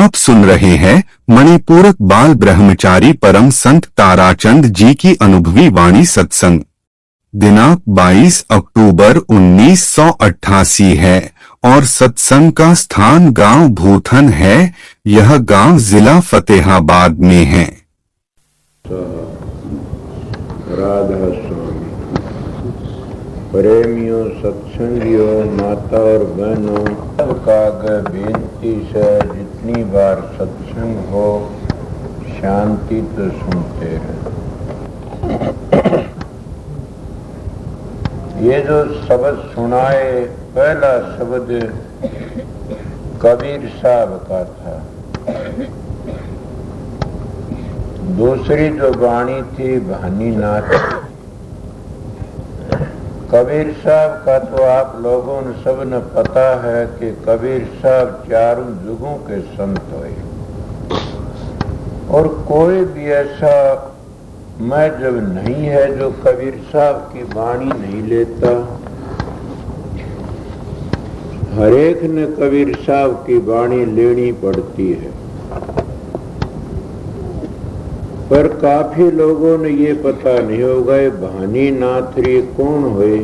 आप सुन रहे हैं मणिपूरक बाल ब्रह्मचारी परम संत ताराचंद जी की अनुभवी वाणी सत्संग। दिनांक 22 अक्टूबर 1988 है और सत्संग का स्थान गांव भूथन है। यह गांव जिला फतेहाबाद में है। राधा स्वामी प्रेमियों, सत्संगियों, माता और बहनों, सबका बेनती से जितनी बार सत्संग हो शांति तो सुनते हैं। ये जो शब्द सुनाए, पहला शब्द कबीर साहब का था। दूसरी जो वाणी थी भानीनाथ। कबीर साहब का तो आप लोगों ने सब ने पता है कि कबीर साहब चारों युगों के संत हुए और कोई भी ऐसा मैं जब नहीं है जो कबीर साहब की वाणी नहीं लेता। हर एक ने कबीर साहब की वाणी लेनी पड़ती है, पर काफी लोगों ने ये पता नहीं होगा ये भानीनाथ कौन हुए।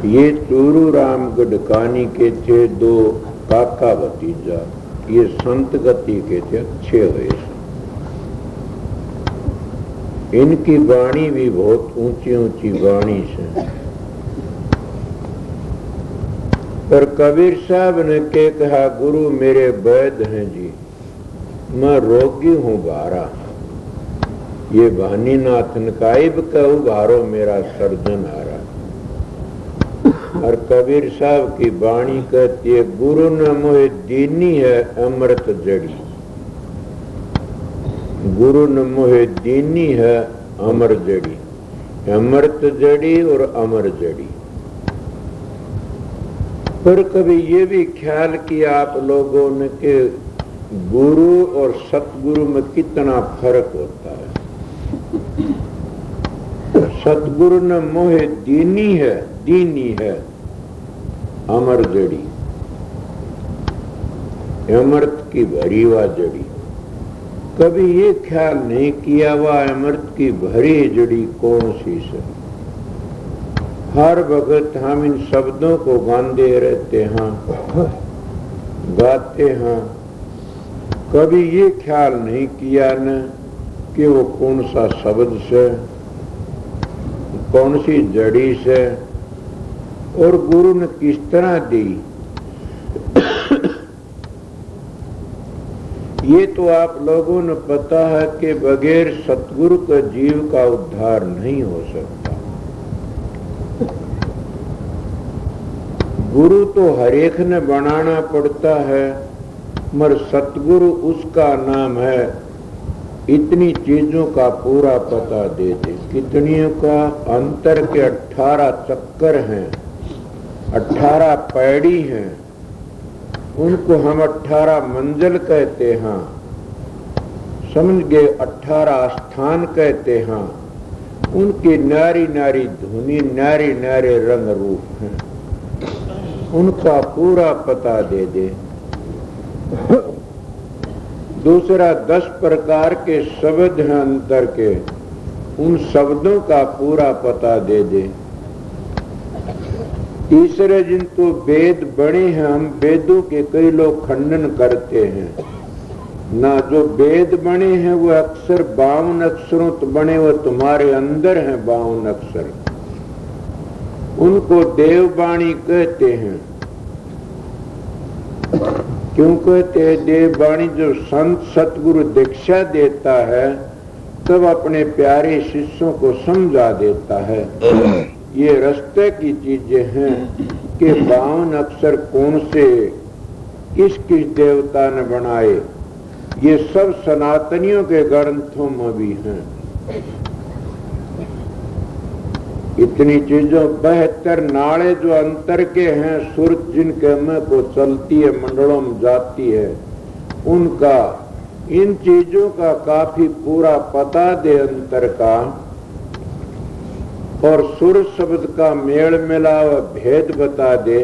ये चूरू राम गढ़कानी के थे, दो काका भतीजा, ये संत गति के थे, अच्छे हुए। इनकी वाणी भी बहुत ऊंची ऊंची वाणी से। पर कबीर साहब ने के कहा, गुरु मेरे वैद्य हैं जी, मैं रोगी हूं बारा। ये भानीनाथ नकाइब का उभारो मेरा सर्जन आ रहा। और कबीर साहब की वाणी कहती है, गुरु न मोहे दीनी है अमृत जड़ी। गुरु न मोहे दीनी है अमर जड़ी, अमृत जड़ी और अमर जड़ी। पर कभी ये भी ख्याल किया आप लोगों ने कि गुरु और सतगुरु में कितना फर्क होता है। सतगुरु ने मोहे दीनी है अमर जड़ी, अमृत की भरी हुआ जड़ी। कभी ये ख्याल नहीं किया वह अमृत की भरी जड़ी कौन सी से। हर वक्त हम इन शब्दों को गाते रहते हैं, गाते हैं। कभी ये ख्याल नहीं किया न कि वो कौन सा शब्द से, कौन सी जड़ी से और गुरु ने किस तरह दी। ये तो आप लोगों ने पता है कि बगैर सतगुरु का जीव का उद्धार नहीं हो सकता। गुरु तो हर एक ने बनाना पड़ता है, मगर सतगुरु उसका नाम है इतनी चीजों का पूरा पता दे दे। कितनियों का अंतर के 18 चक्कर हैं, 18 पैड़ी हैं, उनको हम 18 मंजिल कहते हैं। समझ गए, 18 स्थान कहते हैं। उनकी नारी नारी धुनी, नारी नारी रंग रूप हैं, उनका पूरा पता दे दे। दूसरा 10 प्रकार के शब्द हैं अंतर के, उन शब्दों का पूरा पता दे दे। तीसरे जिन तो वेद बने हैं, हम वेदों के कई लोग खंडन करते हैं ना। जो वेद बने हैं वो अक्षर 52 अक्षरों तो बने, वो तुम्हारे अंदर हैं 52 अक्षर। उनको देववाणी कहते हैं। क्यों कहते हैं देववाणी? जो संत सतगुरु दीक्षा देता है तब अपने प्यारे शिष्यों को समझा देता है। ये रास्ते की चीजें हैं कि 52 अक्षर कौन से किस किस देवता ने बनाए, ये सब सनातनियों के ग्रंथों में भी हैं। इतनी चीजों 72 नाड़े जो अंतर के हैं, सुरत जिनके में को चलती है, मंडलों में जाती है, उनका इन चीजों का काफी पूरा पता दे अंतर का। और सुर शब्द का मेल मिलाव भेद बता दे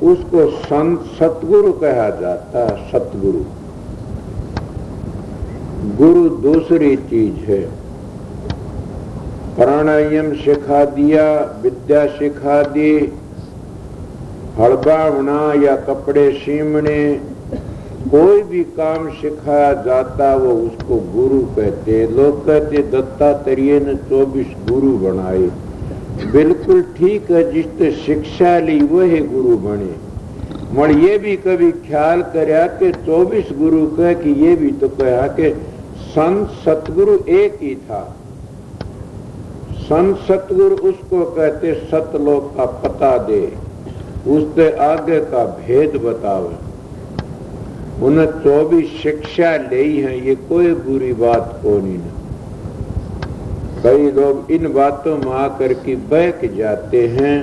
उसको संत सतगुरु कहा जाता है। सतगुरु गुरु दूसरी चीज है। प्राणायाम सिखा दिया, विद्या सिखा दी, हड़बावना या कपड़े सीमने, कोई भी काम सिखाया जाता वो उसको गुरु कहते। लोग कहते दत्तात्रेय ने 24 गुरु बनाए। बिल्कुल ठीक है, जिसने शिक्षा ली वही गुरु बने। मगर ये भी कभी ख्याल करया कि 24 गुरु कह कि ये भी तो कहा कि संत सतगुरु एक ही था। संत सतगुरु उसको कहते सतलोक का पता दे, उससे आगे का भेद बतावे। उन्हें 24 शिक्षा ली है, ये कोई बुरी बात को नहीं। कई लोग इन बातों में आकर के बहक जाते हैं,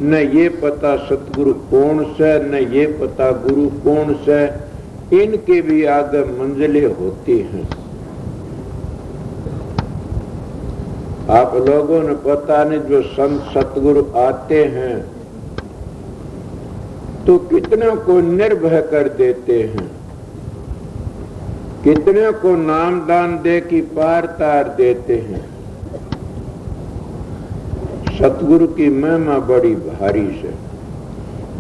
न ये पता सतगुरु कौन से, न ये पता गुरु कौन से। इनके भी आगे मंजिलें होती हैं। आप लोगों ने पता नहीं, जो संत सतगुरु आते हैं तो कितने को निर्भय कर देते हैं, कितने को नाम दान दे की पार तार देते हैं। सतगुरु की महिमा बड़ी भारी से।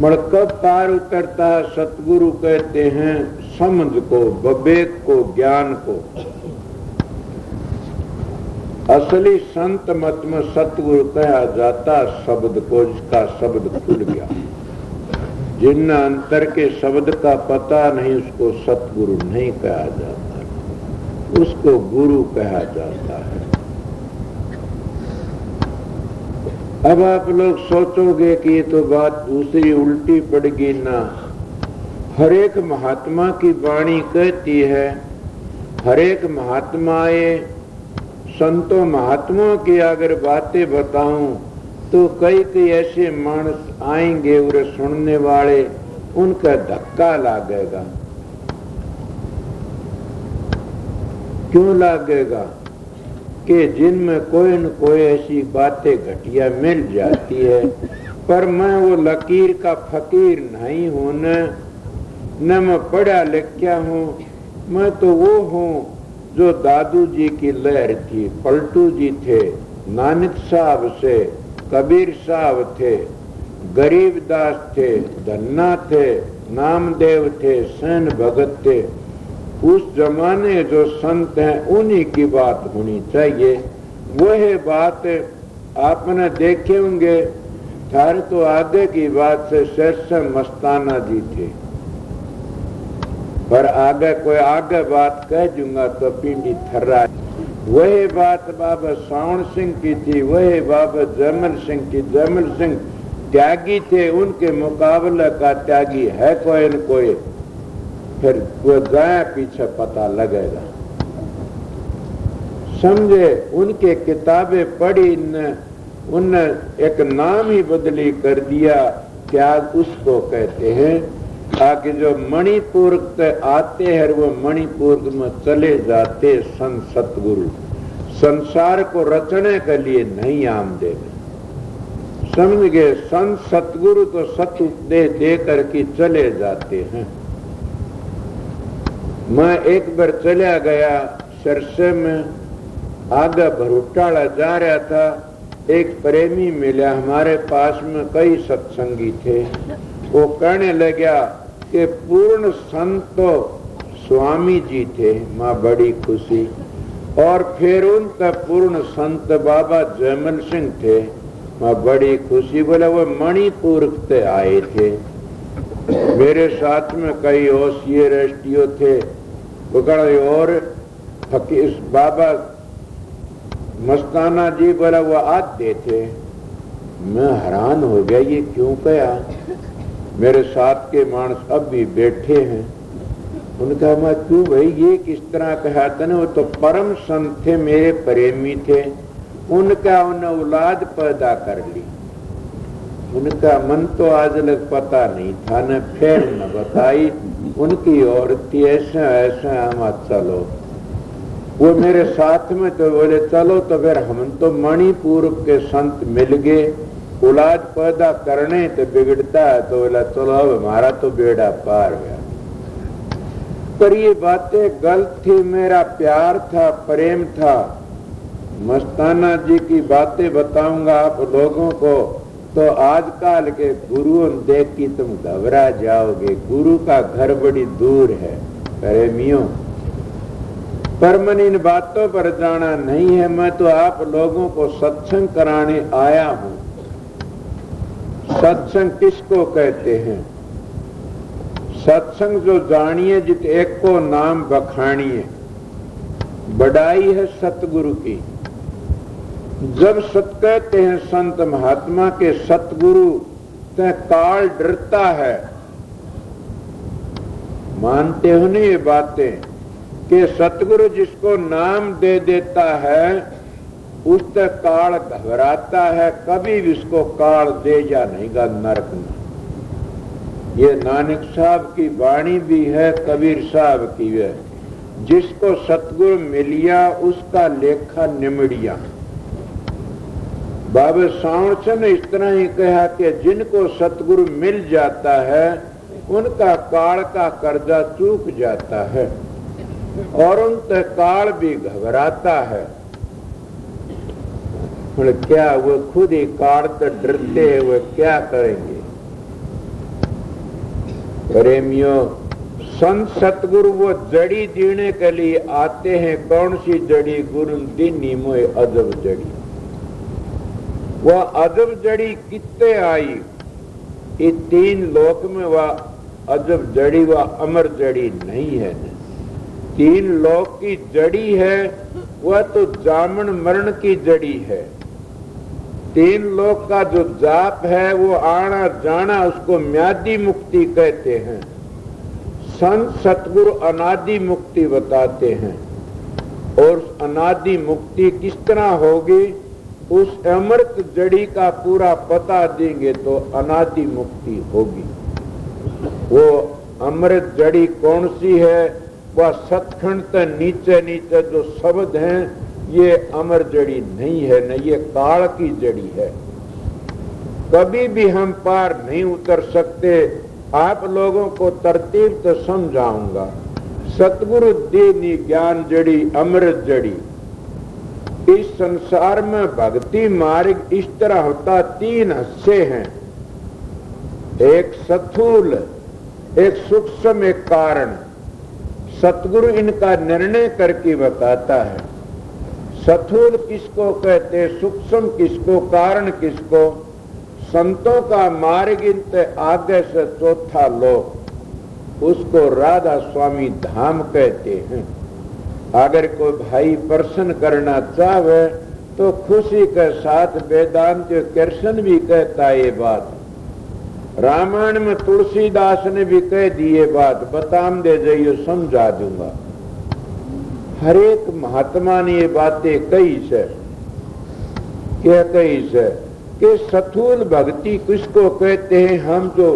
मगर कब पार उतरता है? सतगुरु कहते हैं समझ को, विवेक को, ज्ञान को। असली संत मत में सतगुरु कहा जाता शब्द को, जिसका शब्द खुल गया। जिन अंतर के शब्द का पता नहीं उसको सतगुरु नहीं कहा जाता, उसको गुरु कहा जाता है। अब आप लोग सोचोगे कि ये तो बात दूसरी उल्टी पड़गी ना। हर एक महात्मा की वाणी कहती है, हर एक महात्माए संतों महात्माओं की अगर बातें बताऊं तो कई कई ऐसे मानस आएंगे और सुनने वाले, उनका धक्का लागेगा। क्यों लागेगा? कि जिनमें कोई न कोई ऐसी बातें घटिया मिल जाती है। पर मैं वो लकीर का फकीर नहीं हूं, न मैं पढ़ा लिखा हूं। मैं तो वो हूं जो दादू जी की लहर थी। पलटू जी थे, नानक साहब से, कबीर साहब थे, गरीबदास थे, धन्ना थे, नामदेव थे, सैन भगत थे। उस जमाने जो संत हैं उन्हीं की बात होनी चाहिए। वह बात आपने देखे होंगे। थारे तो आगे की बात से शेरशाह मस्ताना जी थे, पर आगे कोई आगे बात कह दूंगा तो पिंडी थर्रा। वही बात बाबा सावण सिंह की थी, वही बाबा जमल सिंह की। जमल सिंह त्यागी थे, उनके मुकाबले का त्यागी है कोई न कोई। फिर वो जाए पीछे पता लगेगा। समझे? उनके किताबें पढ़ी, उनने एक नाम ही बदली कर दिया। त्याग उसको कहते हैं। ताकि जो मणिपुर से आते हैं वो मणिपुर में चले जाते संत सतगुरु। संसार को रचने के लिए नहीं आमदे। समझ गए? संत सतगुरु तो सत उपदेश दे करके चले जाते हैं। मैं एक बार चला गया सरसे में, आगे भरूटाला जा रहा था। एक प्रेमी मिला हमारे पास में, कई सत्संगी थे। वो कहने लगा कि पूर्ण संत तो स्वामी जी थे। माँ बड़ी खुशी। और फिर उनका पूर्ण संत बाबा जयमल सिंह थे। माँ बड़ी खुशी। बोला वो मणिपुर से आए थे। मेरे साथ में कई ओसिये रेस्टियो थे। और फकीर बाबा मस्ताना जी बोला वो आते थे। मैं हैरान हो गया, ये क्यों कहा? मेरे साथ के मानस अब भी बैठे हैं। उनका मैं क्यों भाई ये किस तरह कहा था ना? वो तो परम संत थे, मेरे प्रेमी थे। उनका उन्हें औलाद पैदा कर ली। उनका मन तो आज लग पता नहीं था, न फिर न बताई। उनकी औरत थी, ऐसा ऐसा हम चलो। वो मेरे साथ में तो बोले चलो। तो फिर हम तो मणिपुर के संत मिल गए। औलाद पैदा करने तो बिगड़ता है, तो बोला चलो अब हमारा तो बेड़ा पार गया। पर ये बातें गलत थी, मेरा प्यार था, प्रेम था। मस्ताना जी की बातें बताऊंगा आप लोगों को तो आजकल के गुरुओं देख के तुम घबरा जाओगे। गुरु का घर बड़ी दूर है प्रेमियों। पर मन इन बातों पर जाना नहीं है, मैं तो आप लोगों को सत्संग कराने आया हूं। सत्संग किसको कहते हैं? सत्संग जो जानिए जित एक को नाम बखानिए, बड़ाई है सतगुरु की। जब सत कहते हैं संत महात्मा के सतगुरु, तो काल डरता है। मानते हो नहीं ये बातें कि सतगुरु जिसको नाम दे देता है उस तक काल घबराता है, कभी भी उसको काल दे जा नहीं गा नरक में। ये नानक साहब की वाणी भी है, कबीर साहब की है। जिसको सतगुरु मिलिया उसका लेखा निमड़िया। बाबा सावरचंद ने इस तरह ही कहा कि जिनको सतगुरु मिल जाता है उनका काल का कर्जा चूक जाता है और उन तक काल भी घबराता है। क्या वो खुद ही काल तो डरते हैं, वो क्या करेंगे? प्रेमियों, संत सतगुरु वो जड़ी जीने के लिए आते हैं। कौन सी जड़ी? गुरु दीनी मोए अजब जड़ी। वह अजब जड़ी कितने आई? ये तीन लोक में वह अजब जड़ी, वह अमर जड़ी नहीं है। तीन लोक की जड़ी है, वह तो जामन मरण की जड़ी है। तीन लोक का जो जाप है वो आना जाना, उसको म्यादी मुक्ति कहते हैं। संत सतगुरु अनादि मुक्ति बताते हैं। और अनादि मुक्ति किस तरह होगी? उस अमृत जड़ी का पूरा पता देंगे तो अनादि मुक्ति होगी। वो अमृत जड़ी कौन सी है? वह सतखंड से नीचे नीचे जो शब्द हैं, ये अमर जड़ी नहीं है, न ये काल की जड़ी है। कभी भी हम पार नहीं उतर सकते। आप लोगों को तरतीब तो समझाऊंगा। सतगुरु देनी ज्ञान जड़ी, अमृत जड़ी। इस संसार में भक्ति मार्ग इस तरह होता, तीन हिस्से हैं। एक स्थूल, एक सूक्ष्म, एक कारण। सतगुरु इनका निर्णय करके बताता है। स्थूल किसको कहते, सूक्ष्म किसको, कारण किसको? संतों का मार्ग इनसे आगे से चौथा लोक, उसको राधा स्वामी धाम कहते हैं। अगर कोई भाई प्रश्न करना चाहे तो खुशी के साथ वेदांत कृष्ण भी कहता है ये बात। रामायण में तुलसीदास ने भी कह दी ये बात। बताम दे जाइए, समझा दूंगा। हर एक महात्मा ने ये बातें कही से। क्या कही से? कि स्थूल भक्ति किसको कहते हैं? हम जो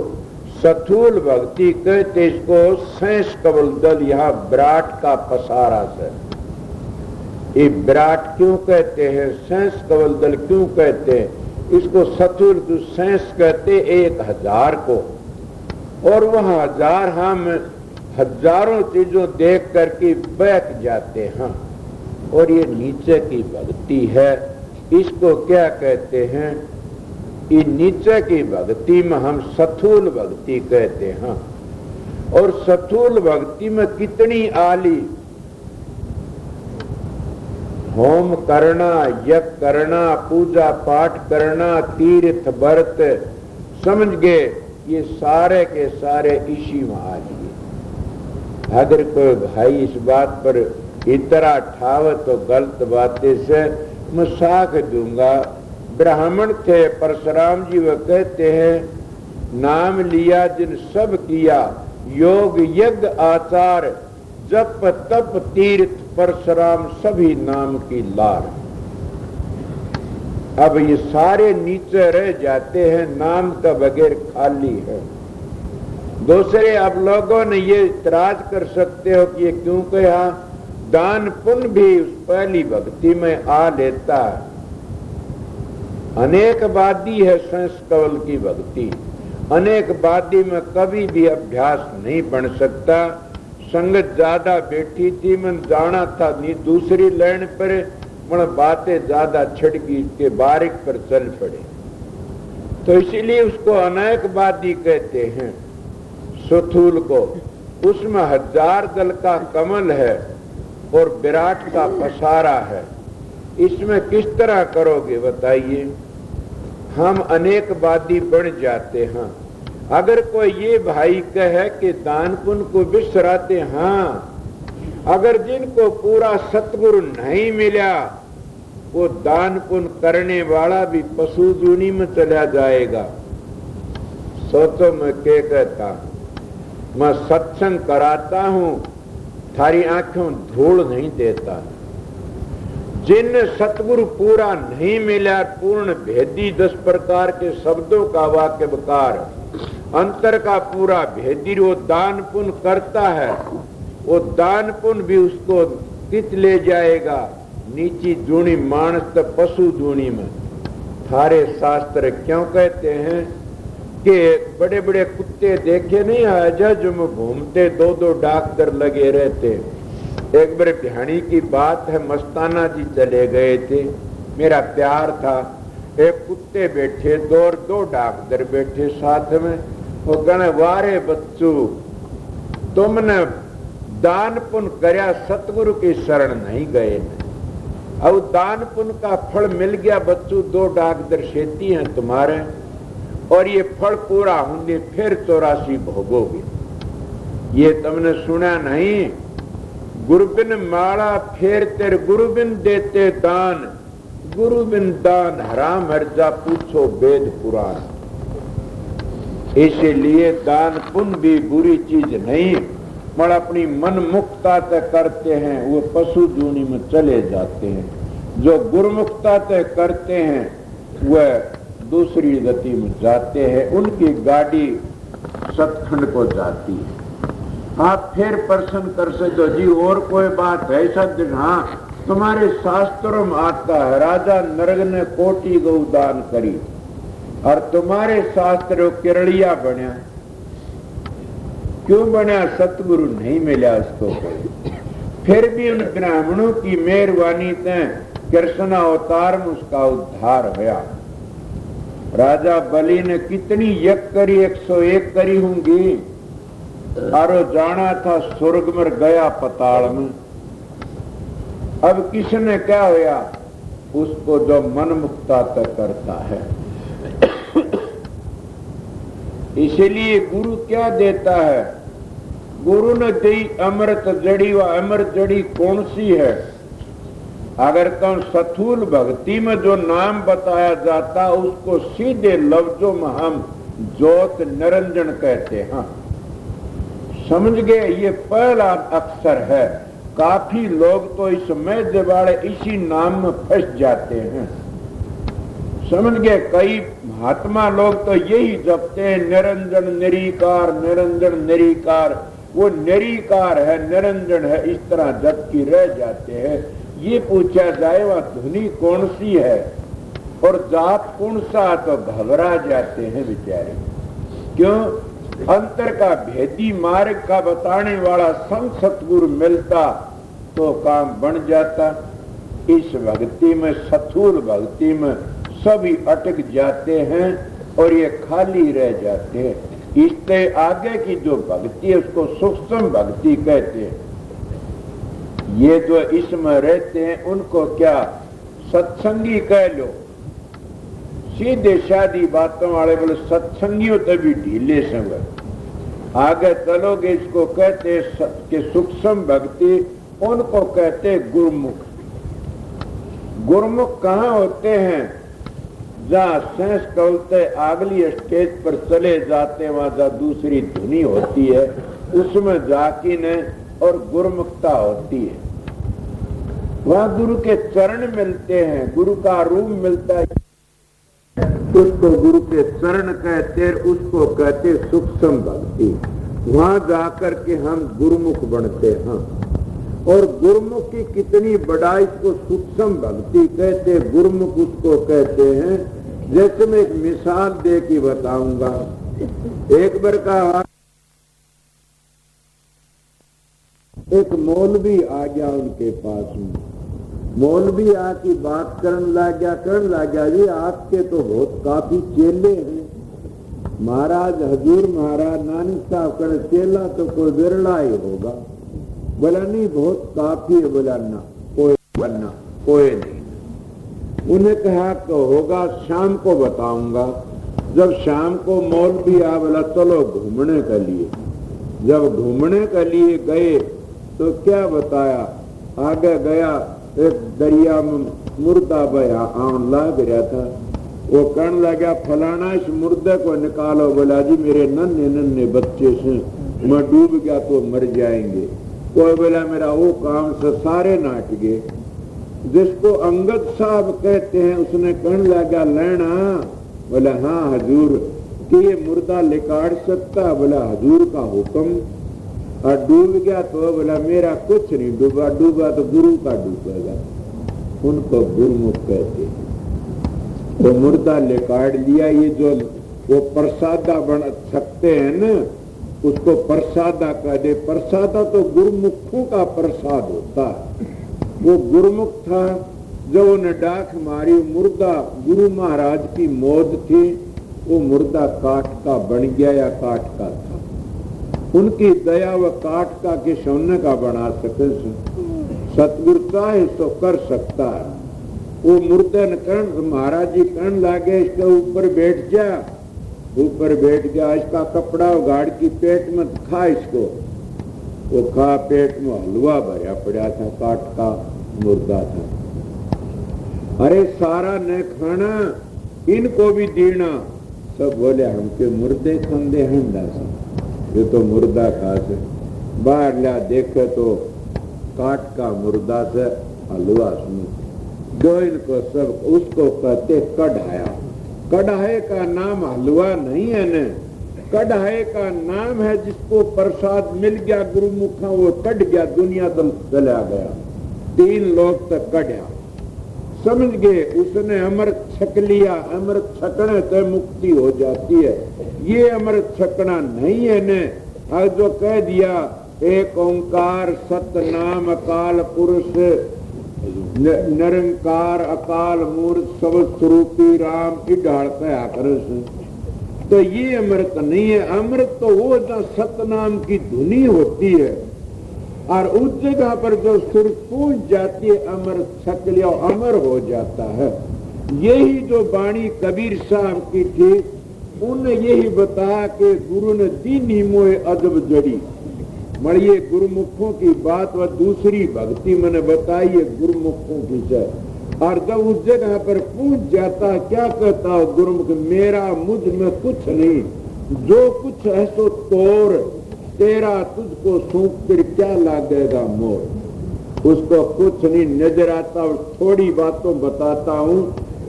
स्थूल भक्ति कहते इसको शेष कवल दल, यहाँ विराट का पसारा से। ये विराट क्यों कहते हैं? शेष कवल दल क्यों कहते हैं? इसको स्थूल को शेष कहते 1000 को। और वह 1000 हम हजारों चीजों देख करके बैठ जाते हैं। और ये नीचे की भक्ति है। इसको क्या कहते हैं? ये नीचे की भक्ति में हम स्थूल भक्ति कहते हैं। और स्थूल भक्ति में कितनी आली? होम करना, यज्ञ करना, पूजा पाठ करना, तीर्थ व्रत, समझ गए? ये सारे के सारे इसी में आ गए। अगर कोई भाई इस बात पर इतना ठाव तो गलत बातें से मैं साख दूंगा। ब्राह्मण थे परशुराम जी, वह कहते हैं नाम लिया जिन सब किया, योग यज्ञ आचार, जप तप तीर्थ परशुराम सभी नाम की लार। अब ये सारे नीचे रह जाते हैं, नाम का बगैर खाली है। दूसरे आप लोगों ने ये इतराज कर सकते हो कि ये क्यों कहा? दान पुण्य भी उस पहली भक्ति में आ लेता है। अनेकवादी है संस कवल की भक्ति। अनेकवादी में कभी भी अभ्यास नहीं बन सकता। संगत ज्यादा बैठी थी, मन जाना था नहीं दूसरी लाइन पर, मन बातें ज्यादा छिड़की के बारिक पर चल पड़े, तो इसीलिए उसको अनेकवादी कहते हैं। सुथूल को उसमें 1000 दल का कमल है और विराट का पसारा है, इसमें किस तरह करोगे बताइए। हम अनेकवादी बन जाते हैं। अगर कोई ये भाई कहे कि दान पुण्य को बिसराते, हाँ, अगर जिनको पूरा सतगुरु नहीं मिला वो दान पुण्य करने वाला भी पशु जूनी में चला जाएगा। सोचो मैं क्या कहता हूं, मैं सत्संग कराता हूं, थारी आंखों धूल नहीं देता। जिन सतगुरु पूरा नहीं मिला, पूर्ण भेदी 10 प्रकार के शब्दों का वाक्य बकार, अंतर का पूरा भेदी, वो दान पुण्य करता है, वो दान पुण्य भी उसको कित ले जाएगा, नीची जूनी मानस तो पशु जूनी में। थारे शास्त्र क्यों कहते हैं कि बड़े बड़े कुत्ते देखे नहीं आजा जो में घूमते 2-2 डॉक्टर लगे रहते। एक बार भियाणी की बात है, मस्ताना जी चले गए थे, मेरा प्यार था, एक कुत्ते बैठे 2 डॉक्टर बैठे साथ में। वो कहने वारे बच्चू तुमने दान पुण्य करया, सतगुरु की शरण नहीं गए। अब दान पुण्य का फल मिल गया बच्चू, 2 डॉक्टर शेती हैं तुम्हारे, और ये फल पूरा होंगे फिर 84 भोगोगे। ये तुमने सुना नहीं, गुरुबिन माला फेर तेरे गुरुबिन देते दान, गुरुबिन दान हराम हर्जा पूछो वेद पुराण। इसीलिए दान पुण्य भी बुरी चीज नहीं, पर अपनी मन मुक्ता तय करते हैं वो पशु जूनी में चले जाते हैं। जो गुरुमुक्ता तय करते हैं वह दूसरी गति में जाते हैं, उनकी गाड़ी सतखंड को जाती है। आप फिर प्रश्न कर सकते हो जी और कोई बात है सत्य? हाँ, तुम्हारे शास्त्रों में आता है राजा नरग ने कोटि गौ दान करी, और तुम्हारे शास्त्र केरलिया बनया। क्यों बनया? सतगुरु नहीं मिला उसको। फिर भी उन ब्राह्मणों की मेहरबानी से कृष्ण अवतार में उसका उद्धार हुआ। राजा बलि ने कितनी यज्ञ करी, 101 करी होंगी, और जाना था स्वर्ग में गया पताल में। अब किसने क्या हुआ? उसको जो मन मुक्ता तक करता है। इसलिए गुरु क्या देता है? गुरु ने दी अमृत जड़ी, व अमृत जड़ी कौन सी है? अगर तुम सथूल भक्ति में जो नाम बताया जाता उसको सीधे लफ्जों में हम ज्योत निरंजन कहते हैं। समझ गए? ये पहला अक्षर है। काफी लोग तो इस समय दिवाड़े इसी नाम में फंस जाते हैं। समझ गए? कई महात्मा लोग तो यही जपते हैं निरंजन निरीकार, निरंजन निरीकार। वो निरीकार है, निरंजन है, इस तरह जप की रह जाते हैं। ये पूछा जाए वह धुनी कौन सी है और जाप कौन सा, तो घबरा जाते हैं बेचारे। क्यों? अंतर का भेदी मार्ग का बताने वाला संत सतगुरु मिलता तो काम बन जाता। इस भक्ति में, सथूल भक्ति में सभी अटक जाते हैं और ये खाली रह जाते हैं। इससे आगे की जो भक्ति है उसको सूक्ष्म भक्ति कहते हैं। ये जो इसमें रहते हैं उनको क्या सत्संगी कह लो। सीधे शादी बातों वाले बोले सत्संगियों तभी ढीले समय आगे चलोगे। इसको कहते कि सूक्ष्म भक्ति, उनको कहते गुरुमुख। गुरुमुख कहाँ होते हैं? जहाँ शेष कवलते अगली स्टेज पर चले जाते, वहां जहाँ दूसरी धुनी होती है उसमें जाकिन और गुरुमुक्ता होती है। वहां गुरु के चरण मिलते हैं, गुरु का रूप मिलता है, उसको गुरु के चरण कहते, उसको कहते सूक्ष्म भक्ति। वहां जाकर के हम गुरुमुख बनते हैं। और गुरुमुख की कितनी बड़ाई, इसको सूक्ष्म भक्ति कहते। गुरुमुख उसको कहते हैं जैसे मैं एक मिसाल दे के बताऊंगा। एक बार का एक मौलवी आ गया उनके पास में। मौलवी आके बात करने लग गया जी आपके तो बहुत काफी चेले हैं महाराज, हजूर महाराज नानी साहब कर चेला तो कोई बिरला ही होगा। बोला नहीं बहुत काफी है। बोला ना कोई नहीं। उन्हें कहा कि होगा शाम को बताऊंगा। जब शाम को मौलवी आ बोला चलो घूमने के लिए। जब घूमने के लिए गए तो क्या बताया, आगे गया एक दरिया में मुर्दा बया आन लग रहा था। वो कहने लगा फलाना इस मुर्दे को निकालो। बोला जी मेरे नन्हे नन्हे बच्चे से मैं डूब गया तो मर जाएंगे। कोई बोला मेरा वो काम से सारे नाट गए। जिसको अंगद साहब कहते हैं उसने कहने लगा लेना। बोला हाँ हजूर कि ये मुर्दा लिकाड़ सकता। बोला हजूर का हुक्म। और डूब गया तो बोला मेरा कुछ नहीं डूबा, डूबा तो गुरु का डूबेगा। उनको गुरुमुख कहते हैं। तो मुर्दा लिकाड़ लिया। ये जो वो प्रसादा बन सकते हैं न उसको प्रसादा कह दे। प्रसादा तो गुरुमुखों का प्रसाद होता है। वो गुरुमुख था। जब उन्हें डाक मारी मुर्दा गुरु महाराज की मौत थी। वो मुर्दा काठ का बन गया या काठ का था। उनकी दया व काठ का के सोने का बना सके। सतगुरु चाहे तो कर सकता है। वो मुर्दे ने कर्ण महाराज जी कहने लगे इसके ऊपर बैठ जा। ऊपर बैठ गया। इसका कपड़ा उगाड़ की पेट में खा इसको। वो खा पेट में हलवा भरा पड़ा था। काठ का मुर्दा था। अरे सारा ने खाना इनको भी देना। सब बोले हमके मुर्दे खंदे हंडा से ये तो मुर्दा खा से। बाहर लिया देखे तो काट का मुर्दा से हलवा सुन जो इनको सब उसको कहते कढ़ाया। कढ़ाए का नाम हलवा नहीं है न। कढ़ाए का नाम है जिसको प्रसाद मिल गया गुरुमुखा वो कढ़ गया दुनिया चला गया। 3 लोग तक कढ़ा समझ गए। उसने अमृत छक लिया। अमृत छकने से मुक्ति हो जाती है। ये अमृत छकना नहीं है न। और जो कह दिया एक ओंकार सतनाम अकाल पुरुष निरंकार अकाल मूर्त सब स्वरूपी राम की ढाल कया कर। तो ये अमृत नहीं है। अमृत तो वो जहाँ सतनाम की धुनी होती है और उस जगह पर जो सुर पूज जाती है अमृत छक लिया अमर हो जाता है। यही जो वाणी कबीर साहब की थी उन्हें यही बताया कि गुरु ने दीनी मोए अदब जड़ी। मरिए गुरुमुखों की बात व दूसरी भक्ति मैंने बताई है गुरुमुखों की से। और जब उस जगह पर पूछ जाता क्या कहता है गुरुमुख मेरा मुझ में कुछ नहीं, जो कुछ है सो तोर तेरा तुझको सूख कर क्या लागेगा मोर। उसको कुछ नहीं नजर आता। और थोड़ी बातों बताता हूँ।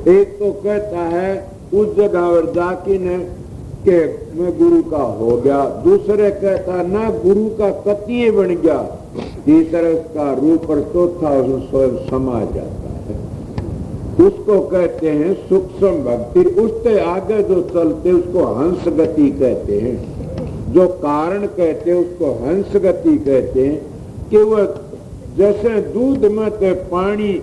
एक तो कहता है उस जगह पर जाके न के मैं गुरु का हो गया। दूसरे कहता ना गुरु का कतिये बन गया। तीसरे उसका रूप और चौथा स्वयं समा जाता है। उसको कहते हैं सूक्ष्म भक्ति। उससे आगे जो चलते उसको हंस गति कहते हैं। जो कारण कहते हैं उसको हंस गति कहते हैं। कि वह जैसे दूध में तो पानी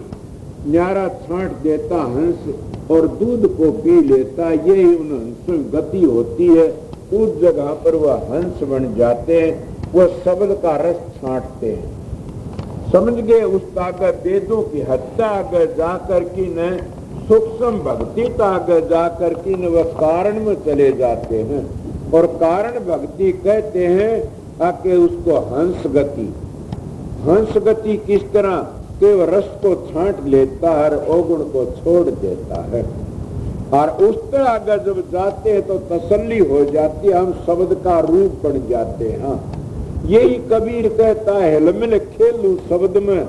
न्यारा छांट देता हंस और दूध को पी लेता, यही उन हंस गति होती है। उस जगह पर वह हंस बन जाते हैं। वह शब्द का रस छांटते हैं। समझ गए। उस ताकत वेदों की हत्या आगे जाकर की न सूक्ष्म भक्ति आगे जाकर की न वह कारण में चले जाते हैं। और कारण भक्ति कहते हैं आके उसको हंस गति। हंस गति किस तरह के वह रस को छांट लेता है और अवगुण को छोड़ देता है। और उस तरह अगर जब जाते हैं तो तसल्ली हो जाती है। हम शब्द का रूप बन जाते हैं। यही कबीर कहता है हिलमिल खेलू शब्द में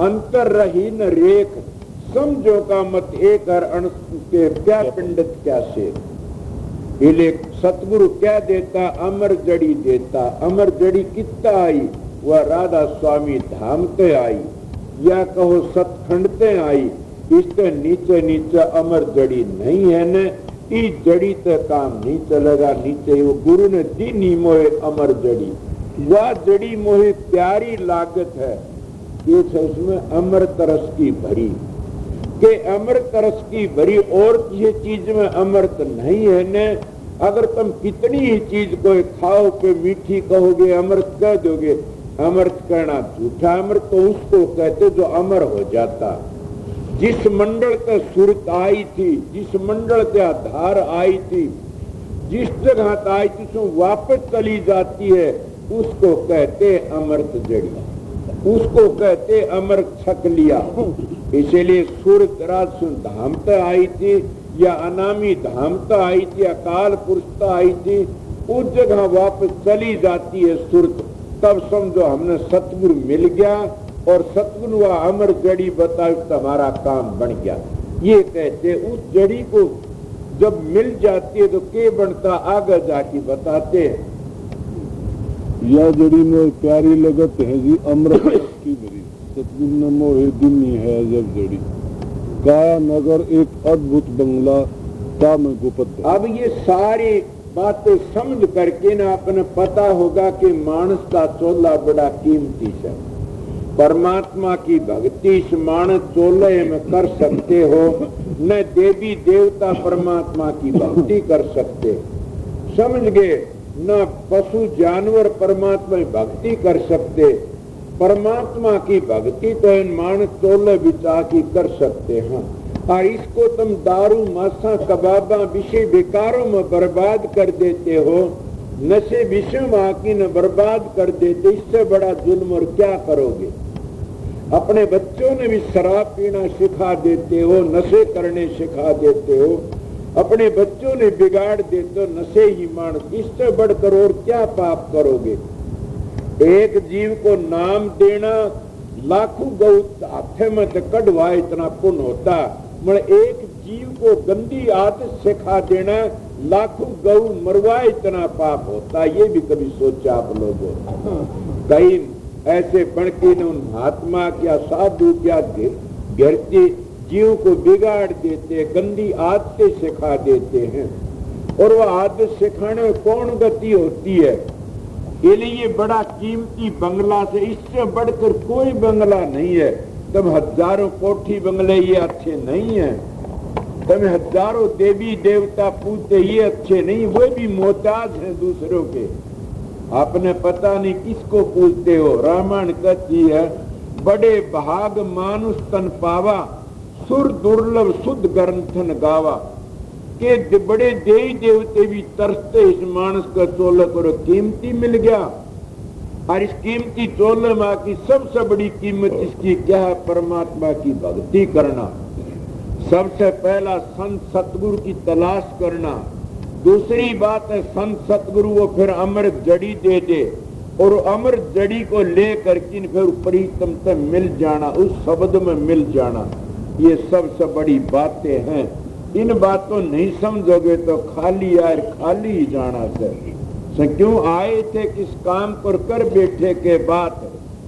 अंतर रही न रेख समझो का मत एक के क्या पिंडित क्या शेख। सतगुरु क्या देता अमर जड़ी देता। अमर जड़ी कितना आई वह राधा स्वामी धाम ते आई या कहो सतखंड ते आई इसके नीचे नीचे अमर जड़ी नहीं है न, इस जड़ी से काम नहीं चलेगा। नीचे वो गुरु ने दी नी मोहे अमर जड़ी, वह जड़ी मोहे प्यारी लागत है। एक है उसमें अमर तरस की भरी, के अमर तरस की भरी और किसी चीज में अमृत नहीं है न। अगर तुम कितनी ही चीज को खाओ पे मीठी कहोगे, अमृत कह दोगे, अमृत कहना झूठा। अमृत तो उसको कहते जो अमर हो जाता। जिस मंडल से सुरत आई थी, जिस मंडल से धार आई थी, जिस जगह आई थी सो वापस चली जाती है, उसको कहते अमृत जड़ी, उसको कहते अमृत छक लिया। इसीलिए सूरत राज धाम तक आई थी या अनामी धाम तक आई थी, अकाल पुरुष तक आई थी, उस जगह वापस चली जाती है सूरत। तब समझो हमने सतगुरु मिल गया और सतगुरु व अमर जड़ी बताओ तुम्हारा काम बन गया। ये कहते उस जड़ी को जब मिल जाती है तो के बनता, आगे जाके बताते हैं। यह जड़ी में प्यारी लगत है जी अमृत की भरी, सतगुरु ने मोहे दिनी है जब जड़ी, काया नगर एक अद्भुत बंगला का में गुपत। अब ये सारी बातें समझ करके ना अपने पता होगा कि मानस का चोला बड़ा कीमती है। परमात्मा की भक्ति इस मानस चोले में कर सकते हो, न देवी देवता परमात्मा की भक्ति कर सकते, समझ गए। न पशु जानवर परमात्मा की भक्ति कर सकते। परमात्मा की भक्ति तो इन मानस चोले बिचा की कर सकते हैं। और इसको तुम दारू मासा कबाबा विषय विकारों में बर्बाद कर देते हो, नशे विषय में आकी न बर्बाद कर देते। इससे बड़ा जुल्म और क्या करोगे। अपने बच्चों ने भी शराब पीना सिखा देते हो, नशे करने सिखा देते हो, अपने बच्चों ने बिगाड़ देते हो, नशे ही मानस। इससे बढ़कर और क्या पाप करोगे। एक जीव को नाम देना लाखों गौ हाथे में कढ़वा इतना पुण्य होता, मगर एक जीव को गंदी आदत सिखा देना लाखों गौ मरवा इतना पाप होता। ये भी कभी सोचा आप लोगों। कई ऐसे बनके ने उन महात्मा क्या साधु क्या गिरते जीव को बिगाड़ देते, गंदी आदतें सिखा देते हैं। और वह आदत सिखाने में कौन गति होती है। ये लिए बड़ा कीमती बंगला से इससे बढ़कर कोई बंगला नहीं है। तब हजारों कोठी बंगले ये अच्छे नहीं है, तब हजारों देवी देवता पूजते ये अच्छे नहीं, वो भी मोहताज हैं दूसरों के। आपने पता नहीं किसको पूजते हो। रामायण कहती है बड़े भाग मानुष तन पावा, सुर दुर्लभ शुद्ध ग्रंथन गावा, के बड़े देवी देवते भी तरसते इस मानस का चोले करो, कीमती मिल गया। और इस कीमती चोले माँ की सबसे बड़ी कीमत इसकी क्या है, परमात्मा की भक्ति करना। सबसे पहला संत सतगुरु की तलाश करना। दूसरी बात है संत सतगुरु वो फिर अमृत जड़ी दे दे और अमृत जड़ी को लेकर के फिर प्रीतम से मिल जाना, उस शब्द में मिल जाना। ये सबसे बड़ी बातें हैं। इन बातों नहीं समझोगे तो खाली यार खाली ही जाना चाहिए। क्यों आए थे किस काम पर कर बैठे के बात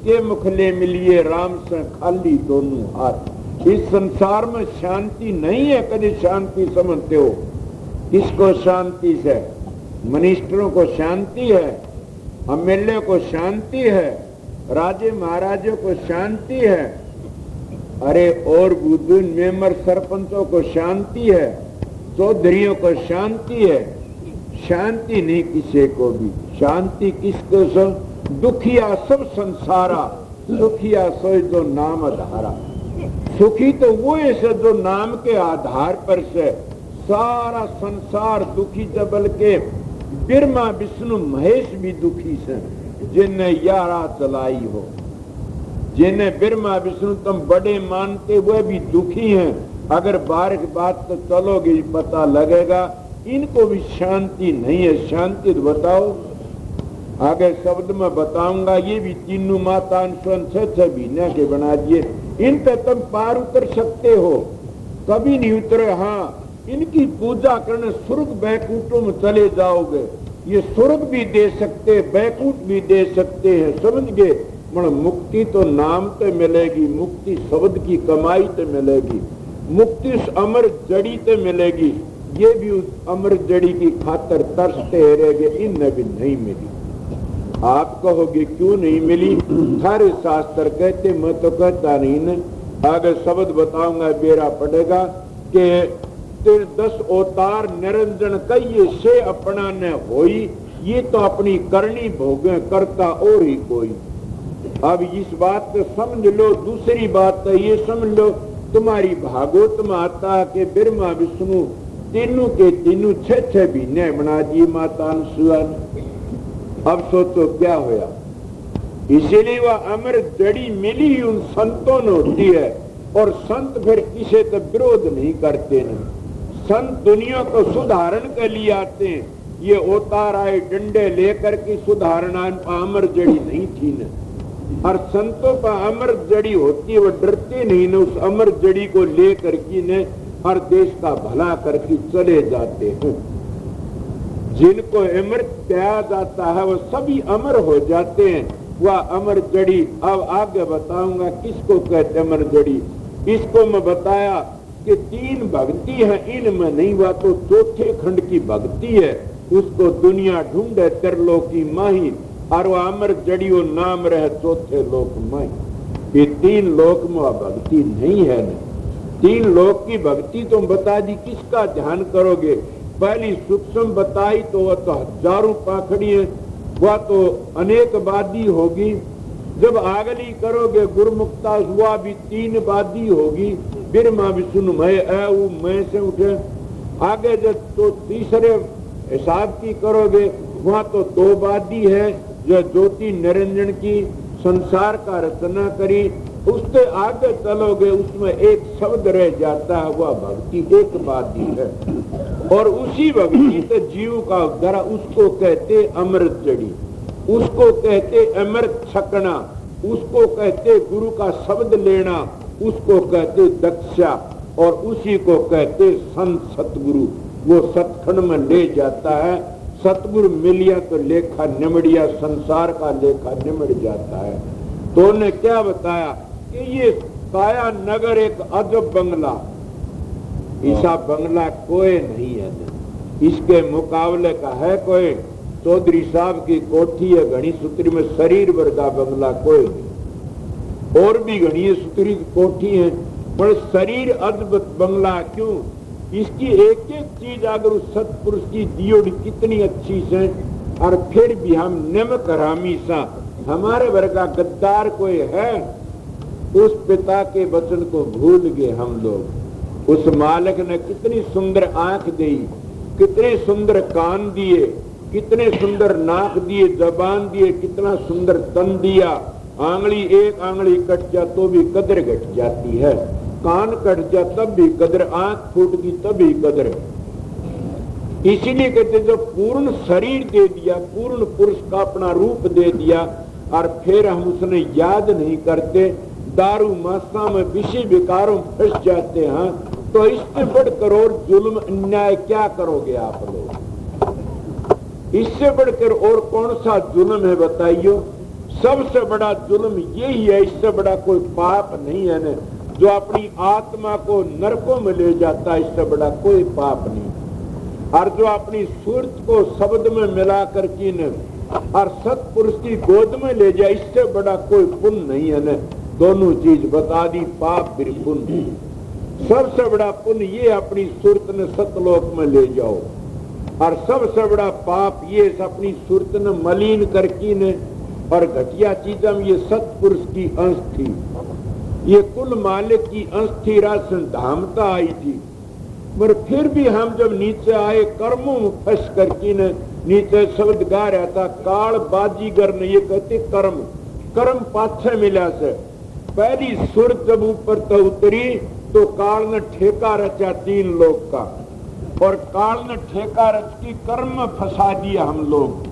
के मुखले मिलिए राम से खाली दोनों हाथ। इस संसार में शांति नहीं है। कभी शांति समझते हो किसको शांति से? मिनिस्टरों को शांति है, एमएलए को शांति है, राजे महाराजों को शांति है, अरे और बुजुर्ग मेंबर सरपंचों को शांति है, चौधरियों को शांति है। शांति नहीं किसी को भी। शांति किसको सो? दुखिया सब संसारा, सुखिया सोई जो नाम आधारा। सुखी तो वो ऐसे जो नाम के आधार पर से सारा संसार दुखी जबल के ब्रह्मा विष्णु महेश भी दुखी से, जिनने यारा चलाई हो, जिन्हें ब्रह्मा विष्णु तुम बड़े मानते हुए भी दुखी हैं। अगर बार बात तो चलोगे पता लगेगा इनको भी शांति नहीं है। शांति तो बताओ, आगे शब्द में बताऊंगा। ये भी तीनों माता महीने के बना दिए। इन पे तुम पार उतर सकते हो, कभी नहीं उतरे। हाँ, इनकी पूजा करने स्वर्ग बैकुंठों में चले जाओगे। ये स्वर्ग भी दे सकते, बैकुंठ भी दे सकते हैं, समझ गए। मगर मुक्ति तो नाम तो मिलेगी, मुक्ति शब्द की कमाई तो मिलेगी। मुक्ति उस अमर जड़ी से मिलेगी, ये भी उस अमर जड़ी की खातर तरसते रहेंगे, इनमें भी नहीं मिली। आप कहोगे क्यों नहीं मिली? सारे शास्त्र कहते, मैं तो कहता नहीं न, आगे शब्द बताऊंगा बेरा पड़ेगा कि 10 अवतार निरंजन कहिए से अपना न होई, ये तो अपनी करनी भोगे करता और ही कोई। अब इस बात को समझ लो। दूसरी बात तो ये समझ लो, तुम्हारी भागवत में आता है कि ब्रह्मा विष्णु तीनों के तीनों 6 महीने बना दिए माता अनुसुआ ने। अब सोचो क्या होया। इसीलिए वह अमर जड़ी मिली ही उन संतों ने होती है, और संत फिर किसी का विरोध नहीं करते न। संत दुनिया को सुधारण के लिए आते हैं। ये अवतार आए डंडे लेकर के सुधारण, अमर जड़ी नहीं थी न। और संतों का अमर जड़ी होती है, वो डरते नहीं न उस अमर जड़ी को लेकर के न, हर देश का भला करके चले जाते हैं। जिनको अमृत पाया जाता है वो सभी अमर हो जाते हैं। वह अमर जड़ी अब आगे बताऊंगा किसको कहते अमर जड़ी। इसको मैं बताया कि 3 भक्ति है, इनमें नहीं, वह तो चौथे खंड की भक्ति है। उसको दुनिया ढूंढे त्रिलोकी माही, और वह अमर जड़ी वो नाम रहे चौथे लोक माही। ये 3 लोक में भक्ति नहीं है न। 3 लोक की भक्ति तुम बता दी, किसका ध्यान करोगे? पहली सूक्ष्म बताई तो वह तो हजारों पाखड़ी है, वह तो अनेक वादी होगी। जब आगली करोगे गुरुमुक्ता, वह भी 3 वादी होगी। ब्रह्मा विष्णु मैं से उठे। आगे जब तो तीसरे हिसाब की करोगे, वहाँ तो 2 वादी है, जो ज्योति निरंजन की संसार का रचना करी। उससे आगे चलोगे, उसमें एक शब्द रह जाता है, वह भक्ति एक वादी है। और उसी भक्ति से जीव का उद्धार, उसको कहते अमृत जड़ी, उसको कहते अमृत छकना, उसको कहते गुरु का शब्द लेना, उसको कहते दक्षा, और उसी को कहते संत सतगुरु। वो सतखंड में ले जाता है। सतगुरु मिलिया तो लेखा निमड़िया, संसार का लेखा निमड़ जाता है। तो ने क्या बताया कि ये काया नगर एक अजब बंगला, ऐसा बंगला कोई नहीं है। इसके मुकाबले का है कोई? चौधरी साहब की कोठी है घनी सूत्री में, शरीर वर्गा बंगला कोई नहीं। और भी घनी सूत्री की कोठी है, पर शरीर अद्भुत बंगला क्यों? इसकी एक एक चीज अगर उस सतपुरुष की दियोड़ी कितनी अच्छी से, और फिर भी हम नमक हरामी सा, हमारे वर्गा गद्दार कोई है? उस पिता के वचन को भूल गए हम लोग। उस मालिक ने कितनी सुंदर आंख दी, कितने सुंदर कान दिए, कितने सुंदर नाक दिए, जबान दिए, कितना सुंदर तन दिया। आंगली एक आंगली कट जा तो भी कदर घट जाती है, कान कट जा तब भी कदर, आंख फूट गई तब भी कदर। इसीलिए कहते जो पूर्ण शरीर दे दिया, पूर्ण पुरुष का अपना रूप दे दिया, और फिर हम उसने याद नहीं करते, दारू मासा में विषय विकारों फंस जाते हैं। तो इससे बढ़कर और जुल्म अन्याय क्या करोगे आप लोग? इससे बढ़कर और कौन सा जुल्म है बताइयो? सबसे बड़ा जुल्म यही है, इससे बड़ा कोई पाप नहीं है न, जो अपनी आत्मा को नरकों में ले जाता है, इससे बड़ा कोई पाप नहीं। और जो अपनी सूरत को शब्द में मिला करके न, और सतपुरुष की गोद में ले जाए, इससे बड़ा कोई पुण्य नहीं है न। दोनों चीज बता दी, पाप फिर पुण्य। सबसे बड़ा पुण्य ये अपनी सूरत ने सतलोक में ले जाओ, और सबसे बड़ा पाप ये अपनी सूरत ने मलिन करके ने, और घटिया चीजों में ये सतपुरुष की अंश थी, ये कुल मालिक की अंश थी, राशन धामता आई थी। मगर फिर भी हम जब नीचे आए, कर्मों में फंस करके ने, नीचे शब्द गा रहा था, काल बाजीगर ने, ये कहते कर्म, कर्म पाछे मिला से। पहली सुर जब ऊपर तो उतरी तो काल ने ठेका रचा 3 लोग का, और काल ने ठेका रच की कर्म में फंसा दिया हम लोग।